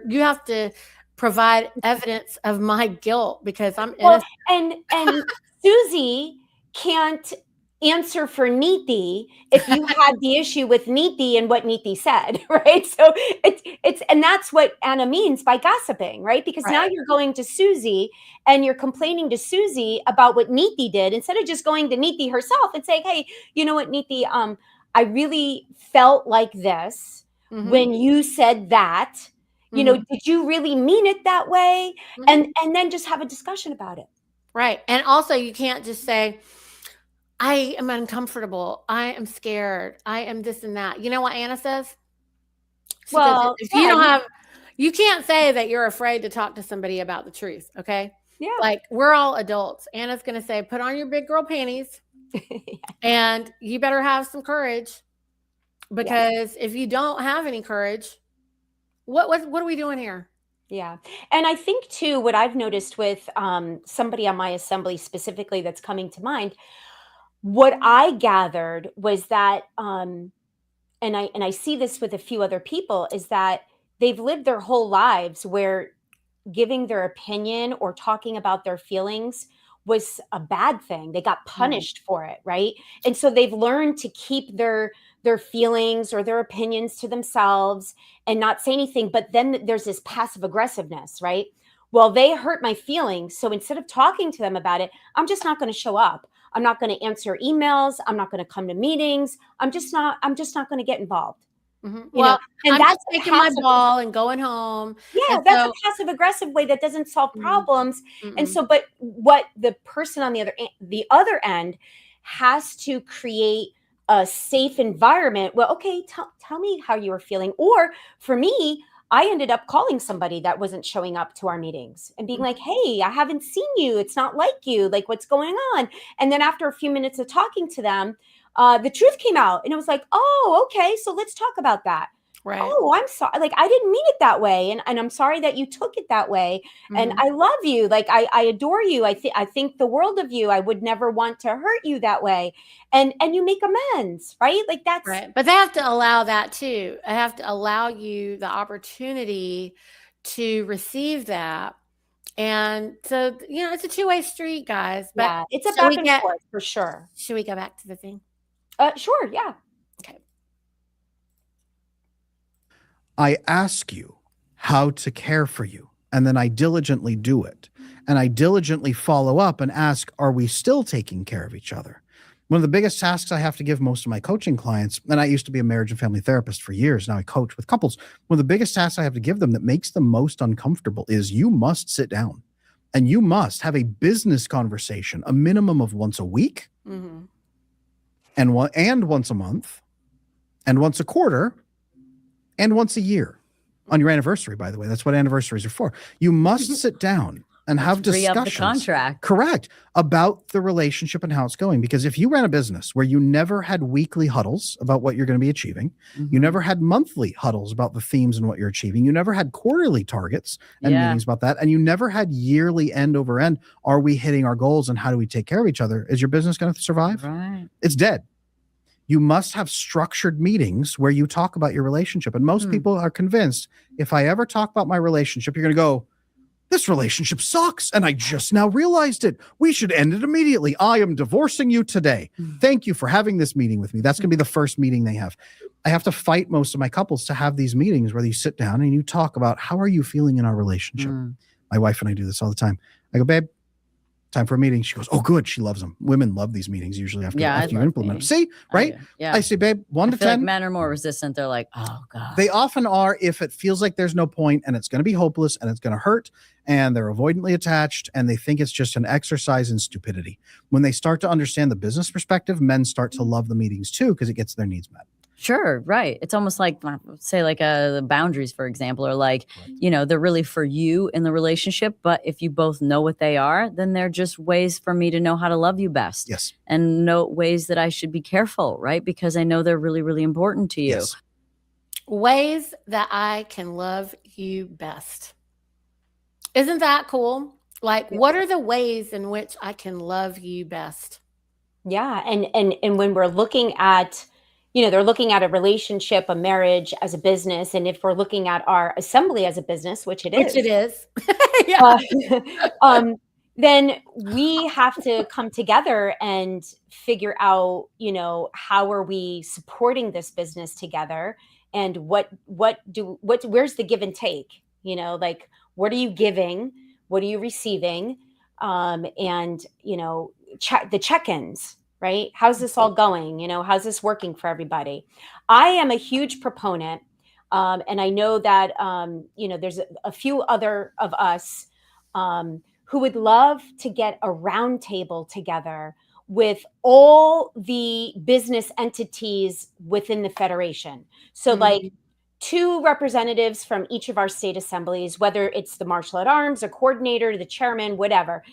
[SPEAKER 1] You have to provide evidence of my guilt because I'm innocent.
[SPEAKER 2] And Susie can't answer for Niti if you had the issue with Niti and what Niti said, right? So and that's what Anna means by gossiping, right? Because now you're going to Susie and you're complaining to Susie about what Niti did instead of just going to Niti herself and saying, hey, you know what, Niti, I really felt like this when you said that. Did you really mean it that way? And then just have a discussion about it.
[SPEAKER 1] Right. And also you can't just say, I am uncomfortable. I am scared. I am this and that. You know what Anna says? She goes, if you don't have, you can't say that you're afraid to talk to somebody about the truth. Okay.
[SPEAKER 2] Yeah.
[SPEAKER 1] Like, we're all adults. Anna's going to say, put on your big girl panties and you better have some courage, because if you don't have any courage, what are we doing here?
[SPEAKER 2] Yeah. And I think too, what I've noticed with somebody on my assembly specifically that's coming to mind, what I gathered was that, and I see this with a few other people, is that they've lived their whole lives where giving their opinion or talking about their feelings was a bad thing. They got punished for it, right? And so they've learned to keep their feelings or their opinions to themselves and not say anything. But then there's this passive aggressiveness, right? Well, they hurt my feelings. So instead of talking to them about it, I'm just not going to show up. I'm not going to answer emails. I'm not going to come to meetings. I'm just not going to get involved.
[SPEAKER 1] Well, and I'm that's taking my ball and going home.
[SPEAKER 2] Yeah,
[SPEAKER 1] and
[SPEAKER 2] that's a passive aggressive way that doesn't solve problems. And so, but what the person on the other end has to create a safe environment. Well, okay, tell me how you were feeling. Or for me, I ended up calling somebody that wasn't showing up to our meetings and being like, hey, I haven't seen you. It's not like you. Like, what's going on? And then after a few minutes of talking to them, the truth came out. And it was like, oh, okay, so let's talk about that.
[SPEAKER 1] Right.
[SPEAKER 2] Oh, I'm sorry. Like, I didn't mean it that way. And I'm sorry that you took it that way. And I love you. Like, I adore you. I think the world of you. I would never want to hurt you that way. And you make amends, right? Like, that's
[SPEAKER 1] right. But they have to allow that too. I have to allow you the opportunity to receive that. And so, it's a two-way street, guys. But
[SPEAKER 2] yeah, it's a back and forth for sure.
[SPEAKER 1] Should we go back to the thing?
[SPEAKER 2] Sure. Yeah.
[SPEAKER 1] Okay.
[SPEAKER 3] I ask you how to care for you, and then I diligently do it. And I diligently follow up and ask, are we still taking care of each other? One of the biggest tasks I have to give most of my coaching clients, and I used to be a marriage and family therapist for years. Now I coach with couples. One of the biggest tasks I have to give them that makes them most uncomfortable is you must sit down and you must have a business conversation, a minimum of once a week and once a month and once a quarter and once a year on your anniversary, by the way. That's what anniversaries are for. You must sit down and have discussions.
[SPEAKER 4] Re-up the contract.
[SPEAKER 3] Correct. About the relationship and how it's going. Because if you ran a business where you never had weekly huddles about what you're going to be achieving, you never had monthly huddles about the themes and what you're achieving, you never had quarterly targets and meetings about that, and you never had yearly end over end, are we hitting our goals and how do we take care of each other? Is your business going to survive?
[SPEAKER 4] Right.
[SPEAKER 3] It's dead. You must have structured meetings where you talk about your relationship. And most people are convinced, if I ever talk about my relationship, you're going to go, this relationship sucks. And I just now realized it. We should end it immediately. I am divorcing you today. Thank you for having this meeting with me. That's going to be the first meeting they have. I have to fight most of my couples to have these meetings where you sit down and you talk about, how are you feeling in our relationship? My wife and I do this all the time. I go, babe, time for a meeting. She goes, oh, good. She loves them. Women love these meetings usually after you implement them. See, right? I say, babe, 1 to 10.
[SPEAKER 4] Like men are more resistant. They're like, oh God.
[SPEAKER 3] They often are if it feels like there's no point and it's going to be hopeless and it's going to hurt and they're avoidantly attached and they think it's just an exercise in stupidity. When they start to understand the business perspective, men start to love the meetings too because it gets their needs met.
[SPEAKER 4] Sure, right. It's almost like, say, like the boundaries, for example, or like, they're really for you in the relationship. But if you both know what they are, then they're just ways for me to know how to love you best.
[SPEAKER 3] Yes.
[SPEAKER 4] And know ways that I should be careful, right? Because I know they're really, really important to you.
[SPEAKER 3] Yes.
[SPEAKER 1] Ways that I can love you best. Isn't that cool? Like, what are the ways in which I can love you best?
[SPEAKER 2] Yeah. And when we're looking at, they're looking at a relationship, a marriage as a business. And if we're looking at our assembly as a business, which it is.
[SPEAKER 1] Which it is. Yeah.
[SPEAKER 2] Then we have to come together and figure out, how are we supporting this business together, and where's the give and take? Like, what are you giving? What are you receiving? And the check-ins, right? How's this all going? How's this working for everybody? I am a huge proponent, and I know that there's a few other of us who would love to get a round table together with all the business entities within the Federation. So like 2 representatives from each of our state assemblies, whether it's the Marshal at Arms, a coordinator, the chairman, whatever.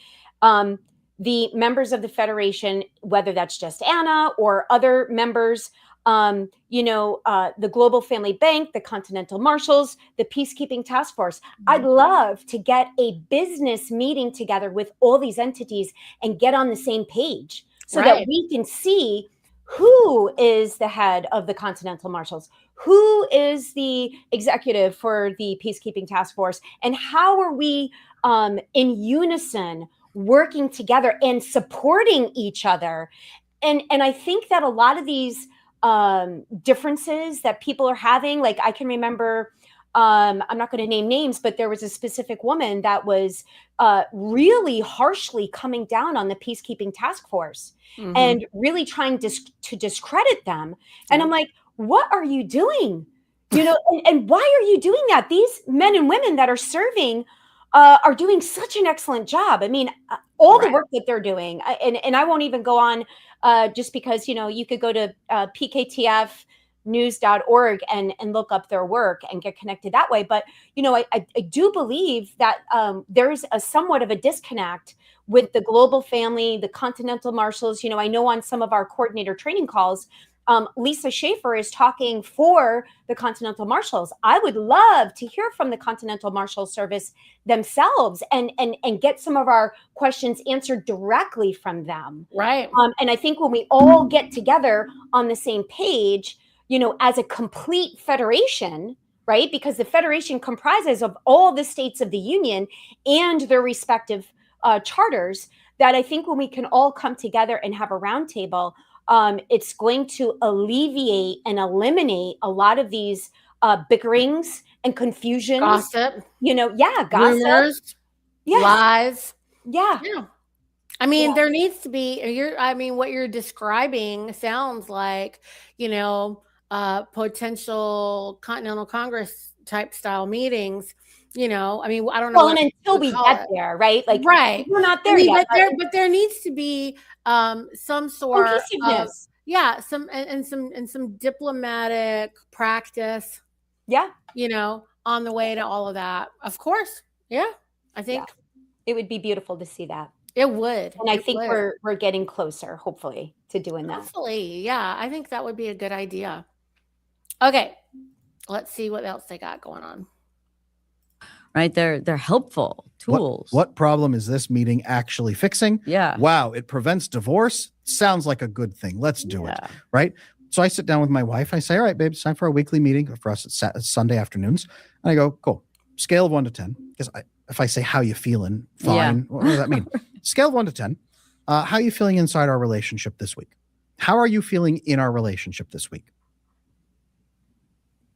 [SPEAKER 2] The members of the Federation, whether that's just Anna or other members, the Global Family Bank, the Continental Marshals, the Peacekeeping Task Force. I'd love to get a business meeting together with all these entities and get on the same page so that we can see who is the head of the Continental Marshals, who is the executive for the Peacekeeping Task Force, and how are we in unison working together and supporting each other. And I think that a lot of these differences that people are having, like I can remember, I'm not going to name names, but there was a specific woman that was really harshly coming down on the Peacekeeping Task Force and really trying to discredit them. And I'm like, what are you doing? And why are you doing that? These men and women that are serving are doing such an excellent job. I mean, all the work that they're doing, and I won't even go on just because, you could go to pktfnews.org and look up their work and get connected that way. But, I do believe that there's somewhat of a disconnect with the global family, the Continental Marshals. I know on some of our coordinator training calls, Lisa Schaefer is talking for the Continental Marshals. I would love to hear from the Continental Marshal Service themselves and get some of our questions answered directly from them.
[SPEAKER 1] Right.
[SPEAKER 2] And I think when we all get together on the same page, as a complete federation, right? Because the federation comprises of all the states of the union and their respective charters, that I think when we can all come together and have a roundtable, it's going to alleviate and eliminate a lot of these bickerings and confusions.
[SPEAKER 1] Gossip.
[SPEAKER 2] Gossip.
[SPEAKER 1] Rumors.
[SPEAKER 2] Yes.
[SPEAKER 1] Lies.
[SPEAKER 2] Yeah.
[SPEAKER 1] I mean, there needs to be, what you're describing sounds like, potential Continental Congress type style meetings. I don't know.
[SPEAKER 2] Well, and until we get there, right? Like, we're not there yet.
[SPEAKER 1] But there needs to be some sort of some diplomatic practice.
[SPEAKER 2] Yeah.
[SPEAKER 1] On the way to all of that. Of course. Yeah. I think
[SPEAKER 2] it would be beautiful to see that.
[SPEAKER 1] It would.
[SPEAKER 2] And I think we're getting closer, hopefully, to doing that.
[SPEAKER 1] Hopefully. Yeah. I think that would be a good idea. Okay. Let's see what else they got going on.
[SPEAKER 4] Right. They're helpful tools.
[SPEAKER 3] What problem is this meeting actually fixing?
[SPEAKER 4] Yeah.
[SPEAKER 3] Wow. It prevents divorce. Sounds like a good thing. Let's do it. Right. So I sit down with my wife. I say, all right, babe, it's time for a weekly meeting for us. It's Sunday afternoons. And I go, cool. Scale of 1 to 10. Because if I say, how you feeling? Fine. What does that mean? Scale of 1 to 10. How are you feeling inside our relationship this week? How are you feeling in our relationship this week?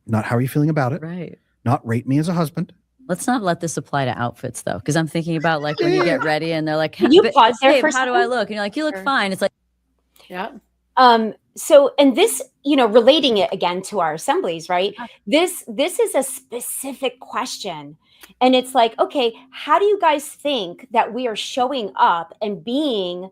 [SPEAKER 3] Not how are you feeling about it.
[SPEAKER 4] Right.
[SPEAKER 3] Not rate me as a husband.
[SPEAKER 4] Let's not let this apply to outfits, though, because I'm thinking about like when you get ready and they're like,
[SPEAKER 2] can you pause there for
[SPEAKER 4] how do I look? And you're like, you look fine. It's like,
[SPEAKER 1] yeah.
[SPEAKER 2] So, and this, relating it again to our assemblies, right? This is a specific question. And it's like, okay, how do you guys think that we are showing up and being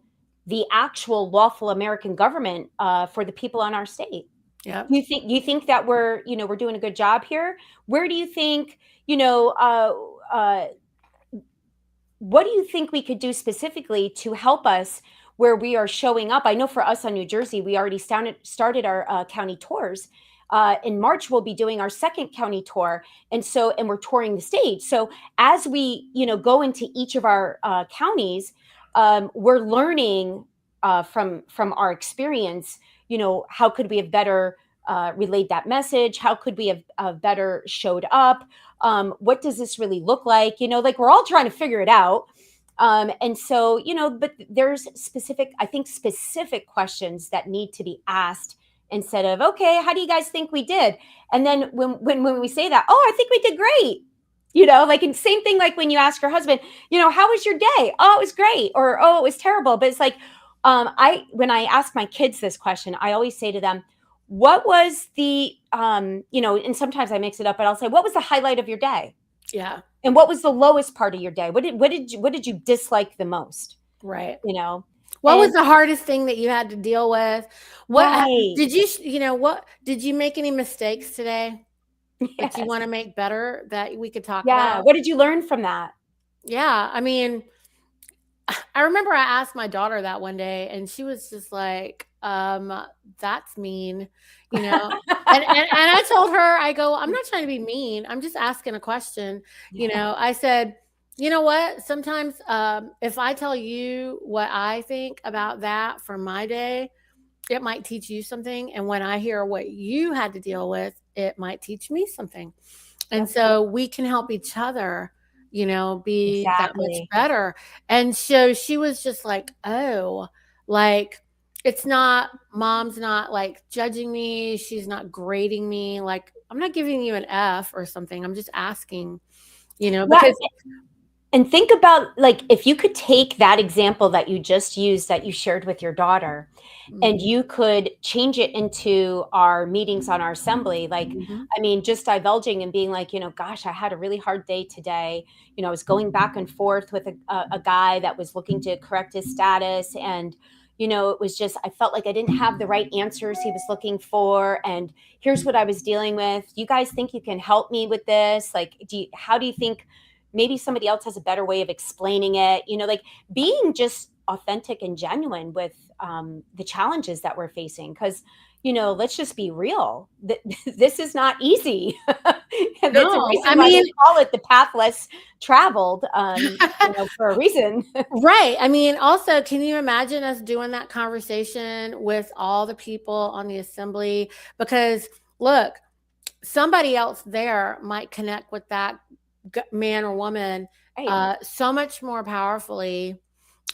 [SPEAKER 2] the actual lawful American government for the people on our state?
[SPEAKER 1] Yeah.
[SPEAKER 2] Do you think that we're doing a good job here? Where do you think, what do you think we could do specifically to help us where we are showing up? I know for us on New Jersey, we already started our county tours. In March, we'll be doing our second county tour, and we're touring the state. So as we go into each of our counties, we're learning from our experience. How could we have better relayed that message? How could we have better showed up? What does this really look like? Like we're all trying to figure it out. But there's specific questions that need to be asked instead of, okay, how do you guys think we did? And then when we say that, oh, I think we did great. Like, and same thing, like when you ask your husband, how was your day? Oh, it was great. Or, oh, it was terrible. But it's like, when I ask my kids this question, I always say to them, what was the, and sometimes I mix it up, but I'll say, what was the highlight of your day?
[SPEAKER 1] Yeah.
[SPEAKER 2] And what was the lowest part of your day? What did you dislike the most?
[SPEAKER 1] Right.
[SPEAKER 2] What
[SPEAKER 1] was the hardest thing that you had to deal with? What
[SPEAKER 2] right.
[SPEAKER 1] did you make any mistakes today that you want to make better that we could talk about?
[SPEAKER 2] What did you learn from that?
[SPEAKER 1] Yeah. I mean, I remember I asked my daughter that one day and she was just like, that's mean, and I told her, I go, I'm not trying to be mean. I'm just asking a question. I said, you know what? Sometimes if I tell you what I think about that from my day, it might teach you something. And when I hear what you had to deal with, it might teach me something. And so we can help each other, be that much better. And so she was just like, oh, like it's not, mom's not like judging me. She's not grading me. Like, I'm not giving you an F or something. I'm just asking, because.
[SPEAKER 2] And think about, like, if you could take that example that you just used, that you shared with your daughter, and you could change it into our meetings on our assembly, like, I mean, just divulging and being like, gosh, I had a really hard day today. I was going back and forth with a guy that was looking to correct his status. And, it was just, I felt like I didn't have the right answers he was looking for. And here's what I was dealing with. You guys think you can help me with this? Like, how do you think maybe somebody else has a better way of explaining it? Like being just authentic and genuine with the challenges that we're facing. Because, let's just be real. This is not easy. And that's a reason why they call it the path less traveled, for a reason.
[SPEAKER 1] Right. I mean, also, can you imagine us doing that conversation with all the people on the assembly? Because look, somebody else there might connect with that man or woman so much more powerfully.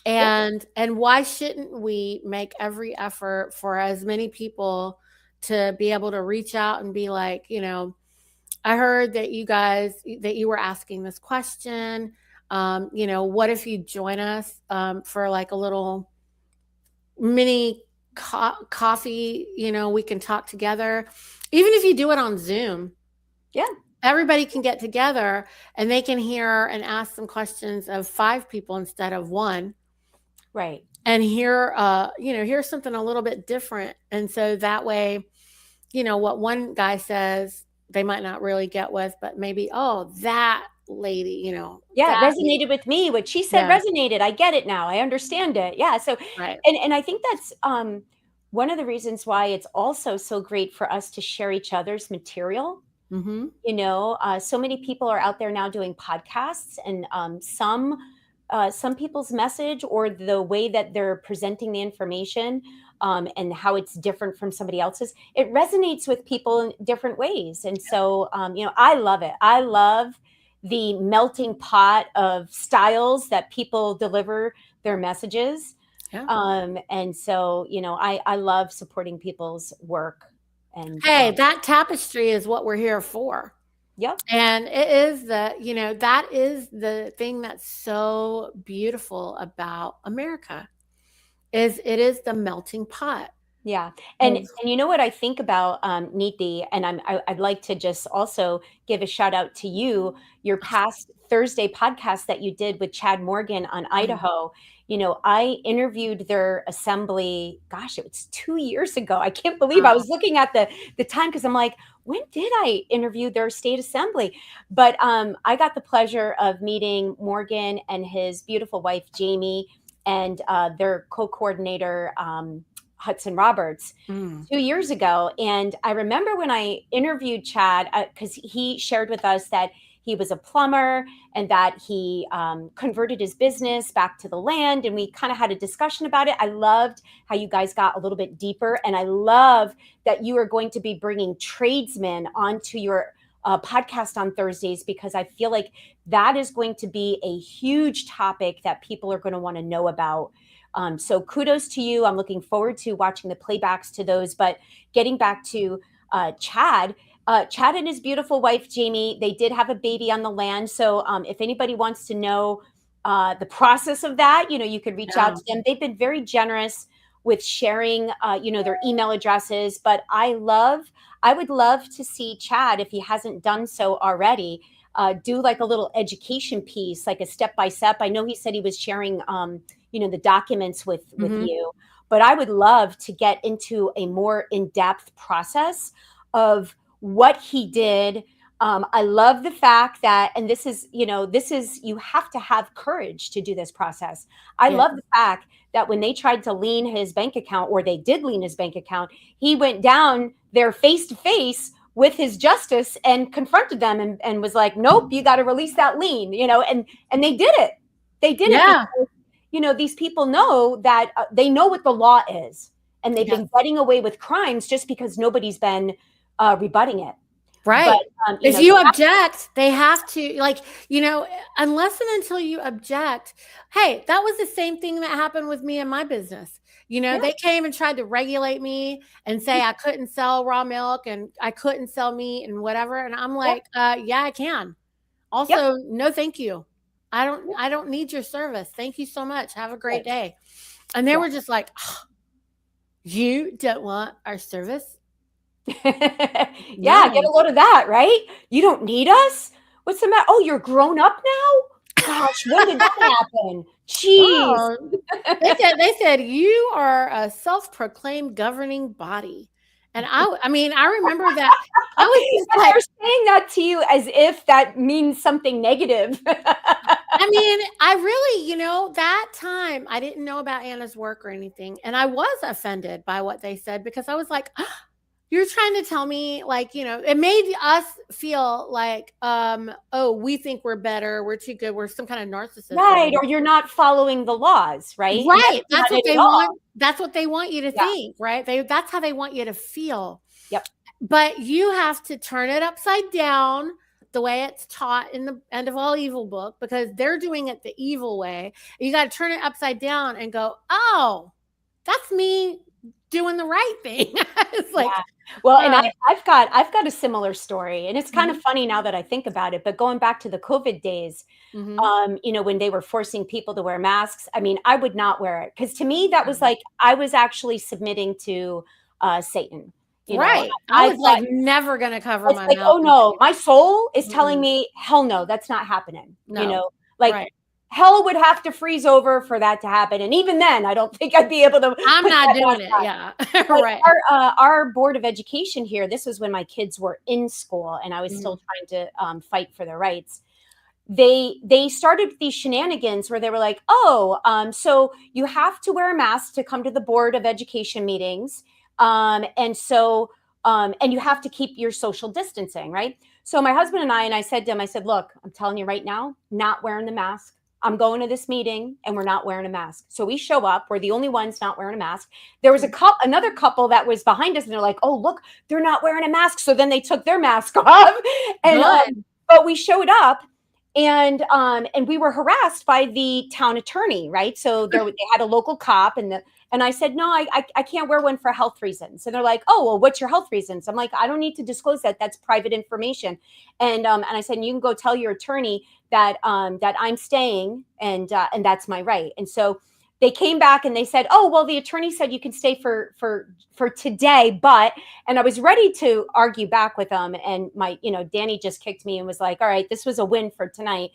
[SPEAKER 1] And why shouldn't we make every effort for as many people to be able to reach out and be like, I heard that you were asking this question. What if you join us for like a little mini coffee? We can talk together, even if you do it on Zoom.
[SPEAKER 2] Yeah.
[SPEAKER 1] Everybody can get together and they can hear and ask some questions of 5 people instead of 1.
[SPEAKER 2] Right.
[SPEAKER 1] And here's something a little bit different. And so that way, what one guy says, they might not really get with, but maybe, oh, that lady,
[SPEAKER 2] Yeah, it resonated with me. What she said resonated. I get it now. I understand it. Yeah. So,
[SPEAKER 1] right.
[SPEAKER 2] And I think that's one of the reasons why it's also so great for us to share each other's material. So many people are out there now doing podcasts, and some people's message or the way that they're presenting the information and how it's different from somebody else's, it resonates with people in different ways. And so, I love it. I love the melting pot of styles that people deliver their messages.
[SPEAKER 1] Yeah.
[SPEAKER 2] And so, I love supporting people's work. And
[SPEAKER 1] hey, that tapestry is what we're here for.
[SPEAKER 2] Yep.
[SPEAKER 1] And it is that is the thing that's so beautiful about America, is it is the melting pot.
[SPEAKER 2] Yeah. And you know what I think about Niti, and I'd like to just also give a shout out to you, your past Thursday podcast that you did with Chad Morgan on Idaho. You know, I interviewed their assembly, gosh, it was 2 years ago. I can't believe I was looking at the time because I'm like, when did I interview their state assembly? But I got the pleasure of meeting Morgan and his beautiful wife, Jamie, and their co-coordinator, Hudson Roberts, 2 years ago. And I remember when I interviewed Chad, because he shared with us that he was a plumber and that he converted his business back to the land. And we kind of had a discussion about it. I loved how you guys got a little bit deeper. And I love that you are going to be bringing tradesmen onto your podcast on Thursdays, because I feel like that is going to be a huge topic that people are going to want to know about. So kudos to you. I'm looking forward to watching the playbacks to those. But getting back to Chad, Chad and his beautiful wife, Jamie, they did have a baby on the land. So if anybody wants to know the process of that, you know, you could reach out to them. They've been very generous with sharing, you know, their email addresses. But I would love to see Chad, if he hasn't done so already, do like a little education piece, like a step-by-step. I know he said he was sharing you know, the documents with you, but I would love to get into a more in-depth process of what he did. I love the fact that, and this is, you have to have courage to do this process. I love the fact that when they tried to lean his bank account, or they did lean his bank account, he went down there face to face with his justice and confronted them and was like, nope, you got to release that lien, you know, and they did it. They did it because, you know, these people know that they know what the law is, and they've been getting away with crimes just because nobody's been rebutting it.
[SPEAKER 1] Right. But, if you object, they have to, like, you know, unless and until you object. Hey, that was the same thing that happened with me and my business. You know, they came and tried to regulate me and say I couldn't sell raw milk and I couldn't sell meat and whatever. And I'm like, yeah, I can. Also, no, thank you. I don't need your service. Thank you so much. Have a great day. And they were just like, oh, you don't want our service?
[SPEAKER 2] Yeah, get a load of that, right? You don't need us? What's the matter? Oh, you're grown up now? Gosh, when did that happen? Jeez.
[SPEAKER 1] Oh, they said you are a self-proclaimed governing body. And I mean, I remember that I was just like,
[SPEAKER 2] they're saying that to you as if that means something negative.
[SPEAKER 1] I mean, I really, you know, that time I didn't know about Anna's work or anything. And I was offended by what they said, because I was like, oh, you're trying to tell me, like, you know, it made us feel like, oh, we think we're better. We're too good. We're some kind of narcissist.
[SPEAKER 2] Right. Or you're not following the laws, right?
[SPEAKER 1] Right. That's what they want. That's what they want you to think, right? That's how they want you to feel.
[SPEAKER 2] Yep.
[SPEAKER 1] But you have to turn it upside down, the way it's taught in the End of All Evil book, because they're doing it the evil way. You got to turn it upside down and go, oh, that's me doing the right thing. It's like,
[SPEAKER 2] well, and I've got a similar story, and it's kind of funny now that I think about it. But going back to the COVID days, you know, when they were forcing people to wear masks, I mean, I would not wear it, because to me that was like I was actually submitting to Satan. You know?
[SPEAKER 1] I was like never going to cover my mouth.
[SPEAKER 2] Oh no, my soul is telling me, hell no, that's not happening. No. You know, like hell would have to freeze over for that to happen. And even then, I don't think I'd be able to.
[SPEAKER 1] I'm not doing it. Yeah. Right.
[SPEAKER 2] Our board of education here, this was when my kids were in school and I was still trying to fight for their rights. They started these shenanigans where they were like, oh, so you have to wear a mask to come to the board of education meetings. And so, and you have to keep your social distancing, right? So my husband and I said to him, I said, look, I'm telling you right now, not wearing the mask. I'm going to this meeting and we're not wearing a mask. So we show up. We're the only ones not wearing a mask. There was another couple that was behind us and they're like, oh, look, they're not wearing a mask. So then they took their mask off and, but we showed up and we were harassed by the town attorney, right? So they had a local cop and I said, no, I can't wear one for health reasons. And they're like, oh, well, what's your health reasons? I'm like, I don't need to disclose that. That's private information. And I said, you can go tell your attorney that I'm staying and that's my right. And so they came back and they said, oh, well, the attorney said you can stay for today, and I was ready to argue back with them. And Danny just kicked me and was like, all right, this was a win for tonight.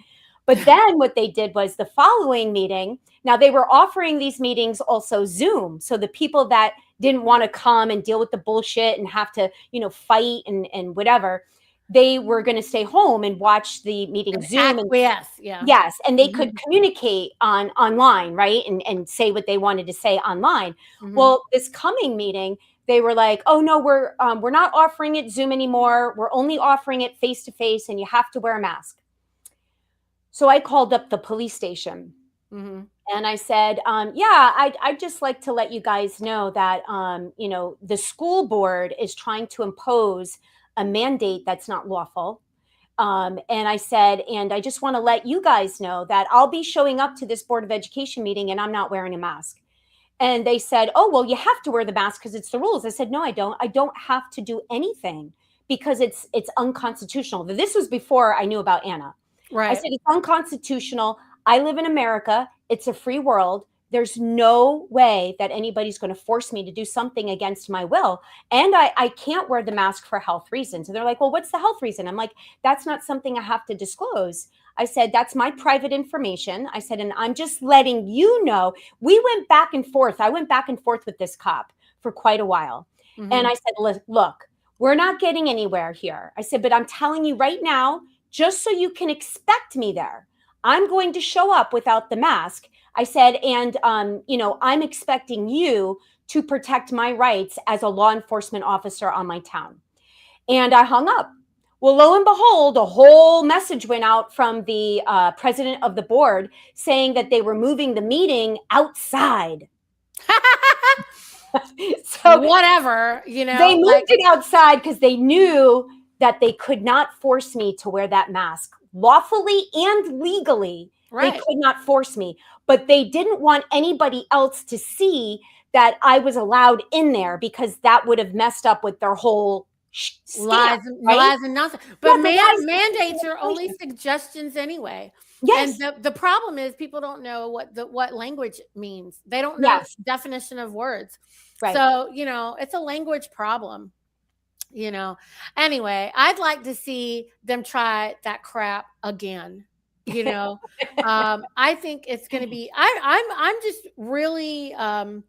[SPEAKER 2] But then what they did was the following meeting. Now they were offering these meetings also Zoom. So the people that didn't want to come and deal with the bullshit and have to, fight and whatever, they were going to stay home and watch the meeting Zoom. Yes. And they could communicate online, right? And say what they wanted to say online. Well, this coming meeting, they were like, oh no, we're not offering it Zoom anymore. We're only offering it face to face, and you have to wear a mask. So I called up the police station and I said, I'd just like to let you guys know that, the school board is trying to impose a mandate that's not lawful. And I said, and I just want to let you guys know that I'll be showing up to this Board of Education meeting and I'm not wearing a mask. And they said, oh, well, you have to wear the mask because it's the rules. I said, no, I don't. I don't have to do anything because it's unconstitutional. This was before I knew about Anna.
[SPEAKER 1] Right.
[SPEAKER 2] I said, it's unconstitutional. I live in America. It's a free world. There's no way that anybody's going to force me to do something against my will. And I can't wear the mask for health reasons. And they're like, well, what's the health reason? I'm like, that's not something I have to disclose. I said, that's my private information. I said, and I'm just letting you know. We went back and forth. I went back and forth with this cop for quite a while. And I said, look, we're not getting anywhere here. I said, but I'm telling you right now, just so you can expect me there, I'm going to show up without the mask. I said, and, I'm expecting you to protect my rights as a law enforcement officer on my town. And I hung up. Well, lo and behold, a whole message went out from the president of the board saying that they were moving the meeting outside.
[SPEAKER 1] So whatever,
[SPEAKER 2] they moved it outside because they knew that they could not force me to wear that mask lawfully and legally. Right. They could not force me, but they didn't want anybody else to see that I was allowed in there because that would have messed up with their whole
[SPEAKER 1] lies and nonsense. But mandates are only suggestions anyway.
[SPEAKER 2] Yes.
[SPEAKER 1] And the problem is people don't know what language means. They don't know the definition of words. Right. So, it's a language problem. Anyway, I'd like to see them try that crap again. I think it's going to be, I'm just really, I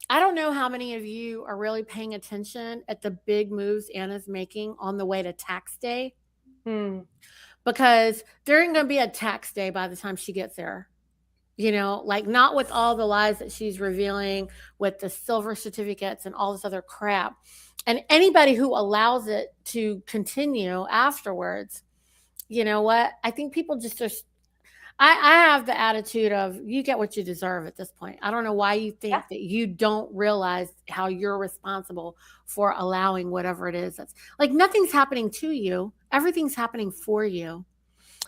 [SPEAKER 1] don't know how many of you are really paying attention at the big moves Anna's making on the way to tax day, because there ain't going to be a tax day by the time she gets there. Not with all the lies that she's revealing with the silver certificates and all this other crap. And anybody who allows it to continue afterwards, you know what? I think people just are. I have the attitude of you get what you deserve at this point. I don't know why you think that you don't realize how you're responsible for allowing whatever it is. That's like nothing's happening to you. Everything's happening for you.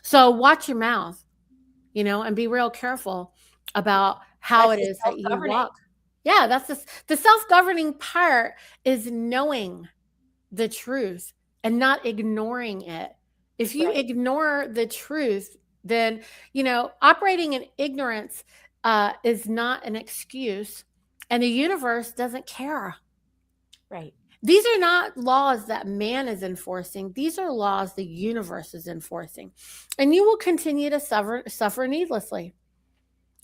[SPEAKER 1] So watch your mouth, and be real careful about how it is that you walk. Yeah, that's the self-governing part is knowing the truth and not ignoring it. If you ignore the truth, then, operating in ignorance is not an excuse, and the universe doesn't care.
[SPEAKER 2] Right.
[SPEAKER 1] These are not laws that man is enforcing. These are laws the universe is enforcing, and you will continue to suffer needlessly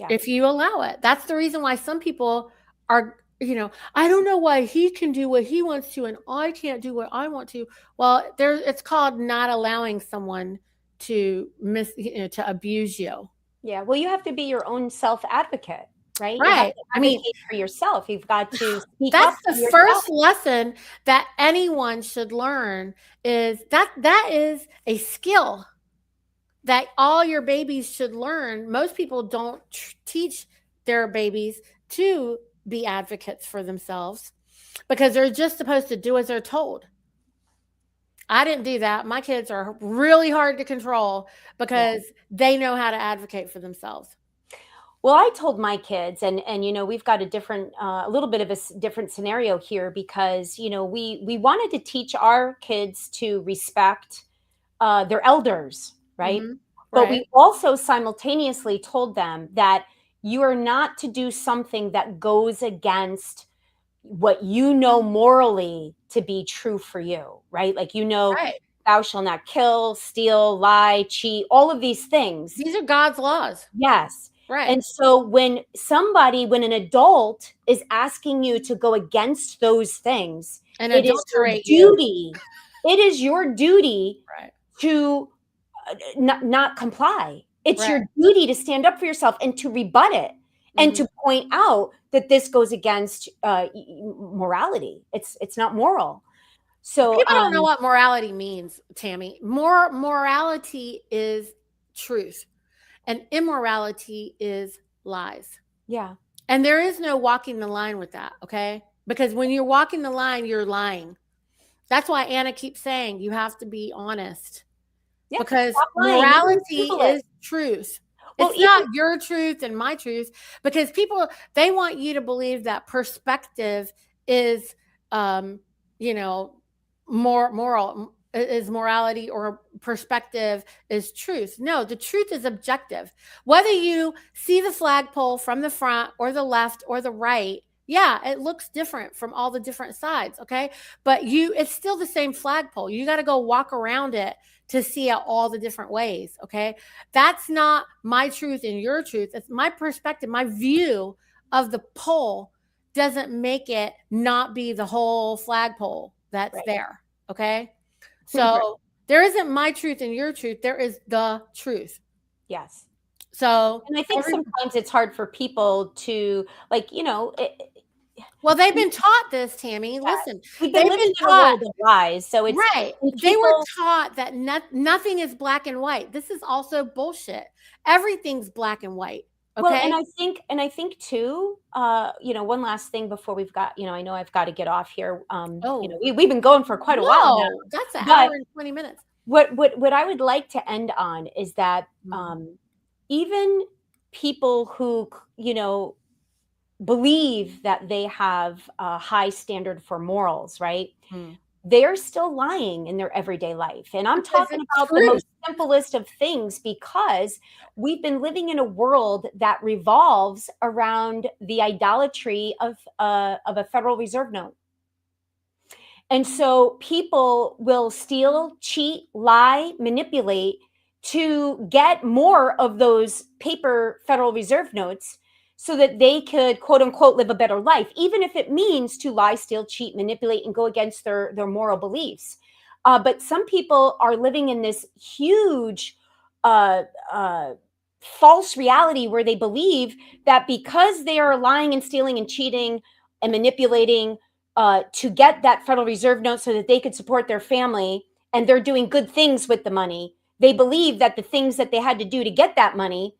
[SPEAKER 1] if you allow it. That's the reason why some people are, I don't know why he can do what he wants to and I can't do what I want to. Well, it's called not allowing someone to to abuse you.
[SPEAKER 2] Yeah. Well, you have to be your own self-advocate, right?
[SPEAKER 1] Right.
[SPEAKER 2] You have to advocate for yourself. You've got to speak
[SPEAKER 1] that's
[SPEAKER 2] up
[SPEAKER 1] the first lesson that anyone should learn is that is a skill that all your babies should learn. Most people don't teach their babies to be advocates for themselves because they're just supposed to do as they're told. I didn't do that. My kids are really hard to control because they know how to advocate for themselves.
[SPEAKER 2] Well, I told my kids, and we've got a little bit of a different scenario here because we wanted to teach our kids to respect their elders, right? But we also simultaneously told them that you are not to do something that goes against what you know morally to be true for you, right? Like,
[SPEAKER 1] Right.
[SPEAKER 2] thou shalt not kill, steal, lie, cheat, all of these things.
[SPEAKER 1] These are God's laws.
[SPEAKER 2] Yes.
[SPEAKER 1] Right.
[SPEAKER 2] And so when an adult is asking you to go against those things,
[SPEAKER 1] And
[SPEAKER 2] it is your
[SPEAKER 1] adulterate you.
[SPEAKER 2] duty. It is your duty
[SPEAKER 1] Right.
[SPEAKER 2] to not comply. It's
[SPEAKER 1] Right.
[SPEAKER 2] your duty to stand up for yourself and to rebut it and
[SPEAKER 1] Mhm.
[SPEAKER 2] to point out that this goes against morality. It's not moral. So
[SPEAKER 1] People don't know what morality means, Tammy. Morality is truth, and immorality is lies.
[SPEAKER 2] yeah,
[SPEAKER 1] And there is no walking the line with that, okay? Because when you're walking the line, you're lying. That's why Anna keeps saying you have to be honest,
[SPEAKER 2] yeah.
[SPEAKER 1] because
[SPEAKER 2] Stop lying. Even
[SPEAKER 1] morality
[SPEAKER 2] Google it.
[SPEAKER 1] is truth.
[SPEAKER 2] Well,
[SPEAKER 1] It's not your truth and my truth, because people, they want you to believe that perspective is you know, more moral, is morality, or perspective is truth. No, the truth is objective. Whether you see the flagpole from the front or the left or the right, yeah, it looks different from all the different sides, okay? But it's still the same flagpole. You got to go walk around it to see it all the different ways, okay? That's not my truth and your truth. It's my perspective, my view of the pole doesn't make it not be the whole flagpole that's
[SPEAKER 2] Right.
[SPEAKER 1] there, okay? So there isn't my truth and your truth. There is the truth.
[SPEAKER 2] Yes.
[SPEAKER 1] So,
[SPEAKER 2] and I think sometimes it's hard for people to, like,
[SPEAKER 1] well, they've been taught this, Tammy. Listen,
[SPEAKER 2] we've
[SPEAKER 1] they've
[SPEAKER 2] been living
[SPEAKER 1] been
[SPEAKER 2] in a world
[SPEAKER 1] taught,
[SPEAKER 2] of lies. So it's
[SPEAKER 1] right.
[SPEAKER 2] and
[SPEAKER 1] They were
[SPEAKER 2] people,
[SPEAKER 1] taught that nothing is black and white. This is also bullshit. Everything's black and white.
[SPEAKER 2] well,
[SPEAKER 1] Okay.
[SPEAKER 2] and I think too, one last thing before we've got, I know I've got to get off here.
[SPEAKER 1] Oh,
[SPEAKER 2] We've been going for quite a while now.
[SPEAKER 1] no, that's an
[SPEAKER 2] But
[SPEAKER 1] hour and 20 minutes.
[SPEAKER 2] what I would like to end on is that
[SPEAKER 1] Mhm.
[SPEAKER 2] even people who, believe that they have a high standard for morals, right?
[SPEAKER 1] Hmm.
[SPEAKER 2] They're still lying in their everyday life. And I'm
[SPEAKER 1] Because
[SPEAKER 2] talking
[SPEAKER 1] it's
[SPEAKER 2] about the
[SPEAKER 1] truth.
[SPEAKER 2] most simplest of things, because we've been living in a world that revolves around the idolatry of a Federal Reserve note. And so people will steal, cheat, lie, manipulate to get more of those paper Federal Reserve notes so that they could, quote unquote, live a better life, even if it means to lie, steal, cheat, manipulate, and go against their moral beliefs. But some people are living in this huge uh, uh, false reality where they believe that because they are lying and stealing and cheating and manipulating to get that Federal Reserve note so that they could support their family, and they're doing good things with the money, they believe that the things that they had to do to get that money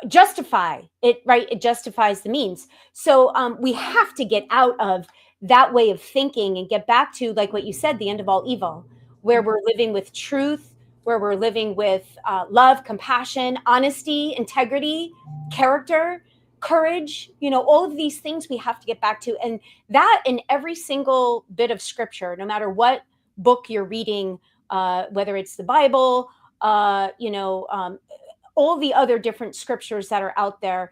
[SPEAKER 2] justify it, right? It justifies the means. So we have to get out of that way of thinking and get back to, like what you said, the end of all evil, where we're living with truth, where we're living with love, compassion, honesty, integrity, character, courage, all of these things we have to get back to. And that in every single bit of scripture, no matter what book you're reading, whether it's the Bible, all the other different scriptures that are out there,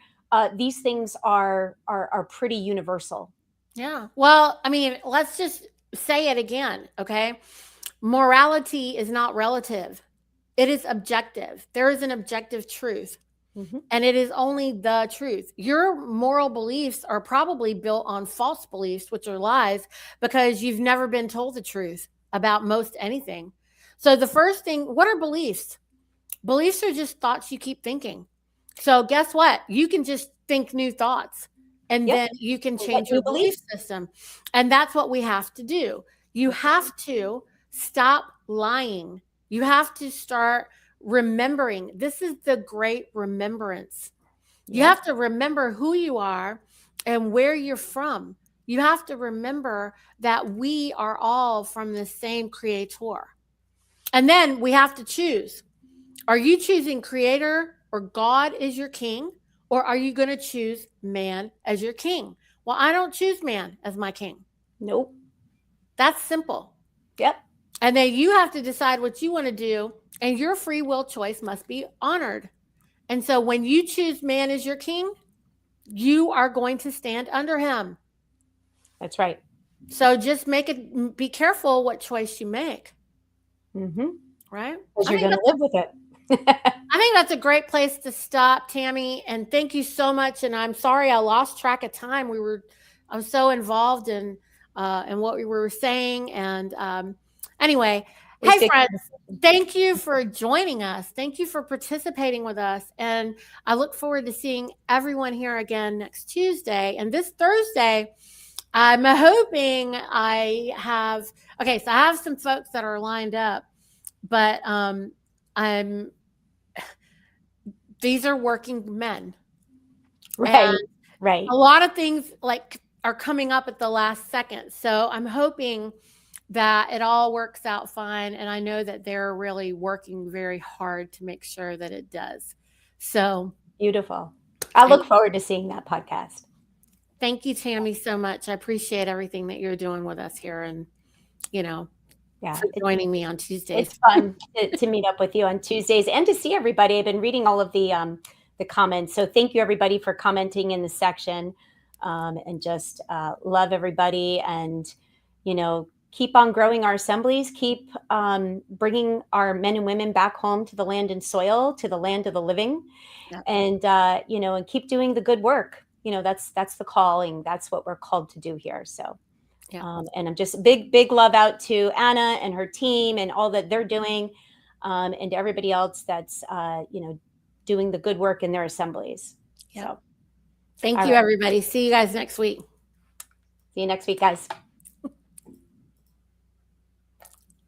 [SPEAKER 2] these things are pretty universal.
[SPEAKER 1] Yeah. Well, I mean, let's just say it again, okay? Morality is not relative. It is objective. There is an objective truth.
[SPEAKER 2] Mhm.
[SPEAKER 1] And it is only the truth. Your moral beliefs are probably built on false beliefs, which are lies, because you've never been told the truth about most anything. So, the first thing, what are beliefs? Beliefs are just thoughts you keep thinking. So, guess what? You can just think new thoughts, and
[SPEAKER 2] Yep.
[SPEAKER 1] then you can
[SPEAKER 2] And get
[SPEAKER 1] change
[SPEAKER 2] new
[SPEAKER 1] your belief
[SPEAKER 2] beliefs.
[SPEAKER 1] system. And that's what we have to do. You have to stop lying. You have to start remembering. This is the great remembrance. You
[SPEAKER 2] Yep.
[SPEAKER 1] have to remember who you are and where you're from. You have to remember that we are all from the same creator. And then we have to choose. Are you choosing creator or God as your king? Or are you going to choose man as your king? Well, I don't choose man as my king.
[SPEAKER 2] Nope.
[SPEAKER 1] That's simple.
[SPEAKER 2] Yep.
[SPEAKER 1] And then you have to decide what you want to do, and your free will choice must be honored. And so when you choose man as your king, you are going to stand under him.
[SPEAKER 2] That's right.
[SPEAKER 1] So just be careful what choice you make.
[SPEAKER 2] Mm-hmm.
[SPEAKER 1] Right?
[SPEAKER 2] Because you're going to live with it.
[SPEAKER 1] I think that's a great place to stop, Tammy. And thank you so much. And I'm sorry I lost track of time. I was so involved in what we were saying. And anyway, hey friends, thank you for joining us. Thank you for participating with us. And I look forward to seeing everyone here again next Tuesday. And this Thursday, I'm hoping so I have some folks that are lined up, but these are working men.
[SPEAKER 2] Right.
[SPEAKER 1] And
[SPEAKER 2] right.
[SPEAKER 1] A lot of things are coming up at the last second. So I'm hoping that it all works out fine. And I know that they're really working very hard to make sure that it does. So
[SPEAKER 2] beautiful. I look forward to seeing that podcast.
[SPEAKER 1] Thank you, Tammy, so much. I appreciate everything that you're doing with us here and, for joining me on Tuesdays.
[SPEAKER 2] It's fun to meet up with you on Tuesdays and to see everybody. I've been reading all of the comments. So thank you, everybody, for commenting in the section, and just love everybody. And, keep on growing our assemblies, keep bringing our men and women back home to the land and soil, to the land of the living. Yep. And, and keep doing the good work. That's the calling. That's what we're called to do here. So, yeah. And I'm just big love out to Anna and her team and all that they're doing, and everybody else that's, doing the good work in their assemblies. Yeah. So,
[SPEAKER 1] thank you, everybody. See you guys next week.
[SPEAKER 2] See you next week, guys.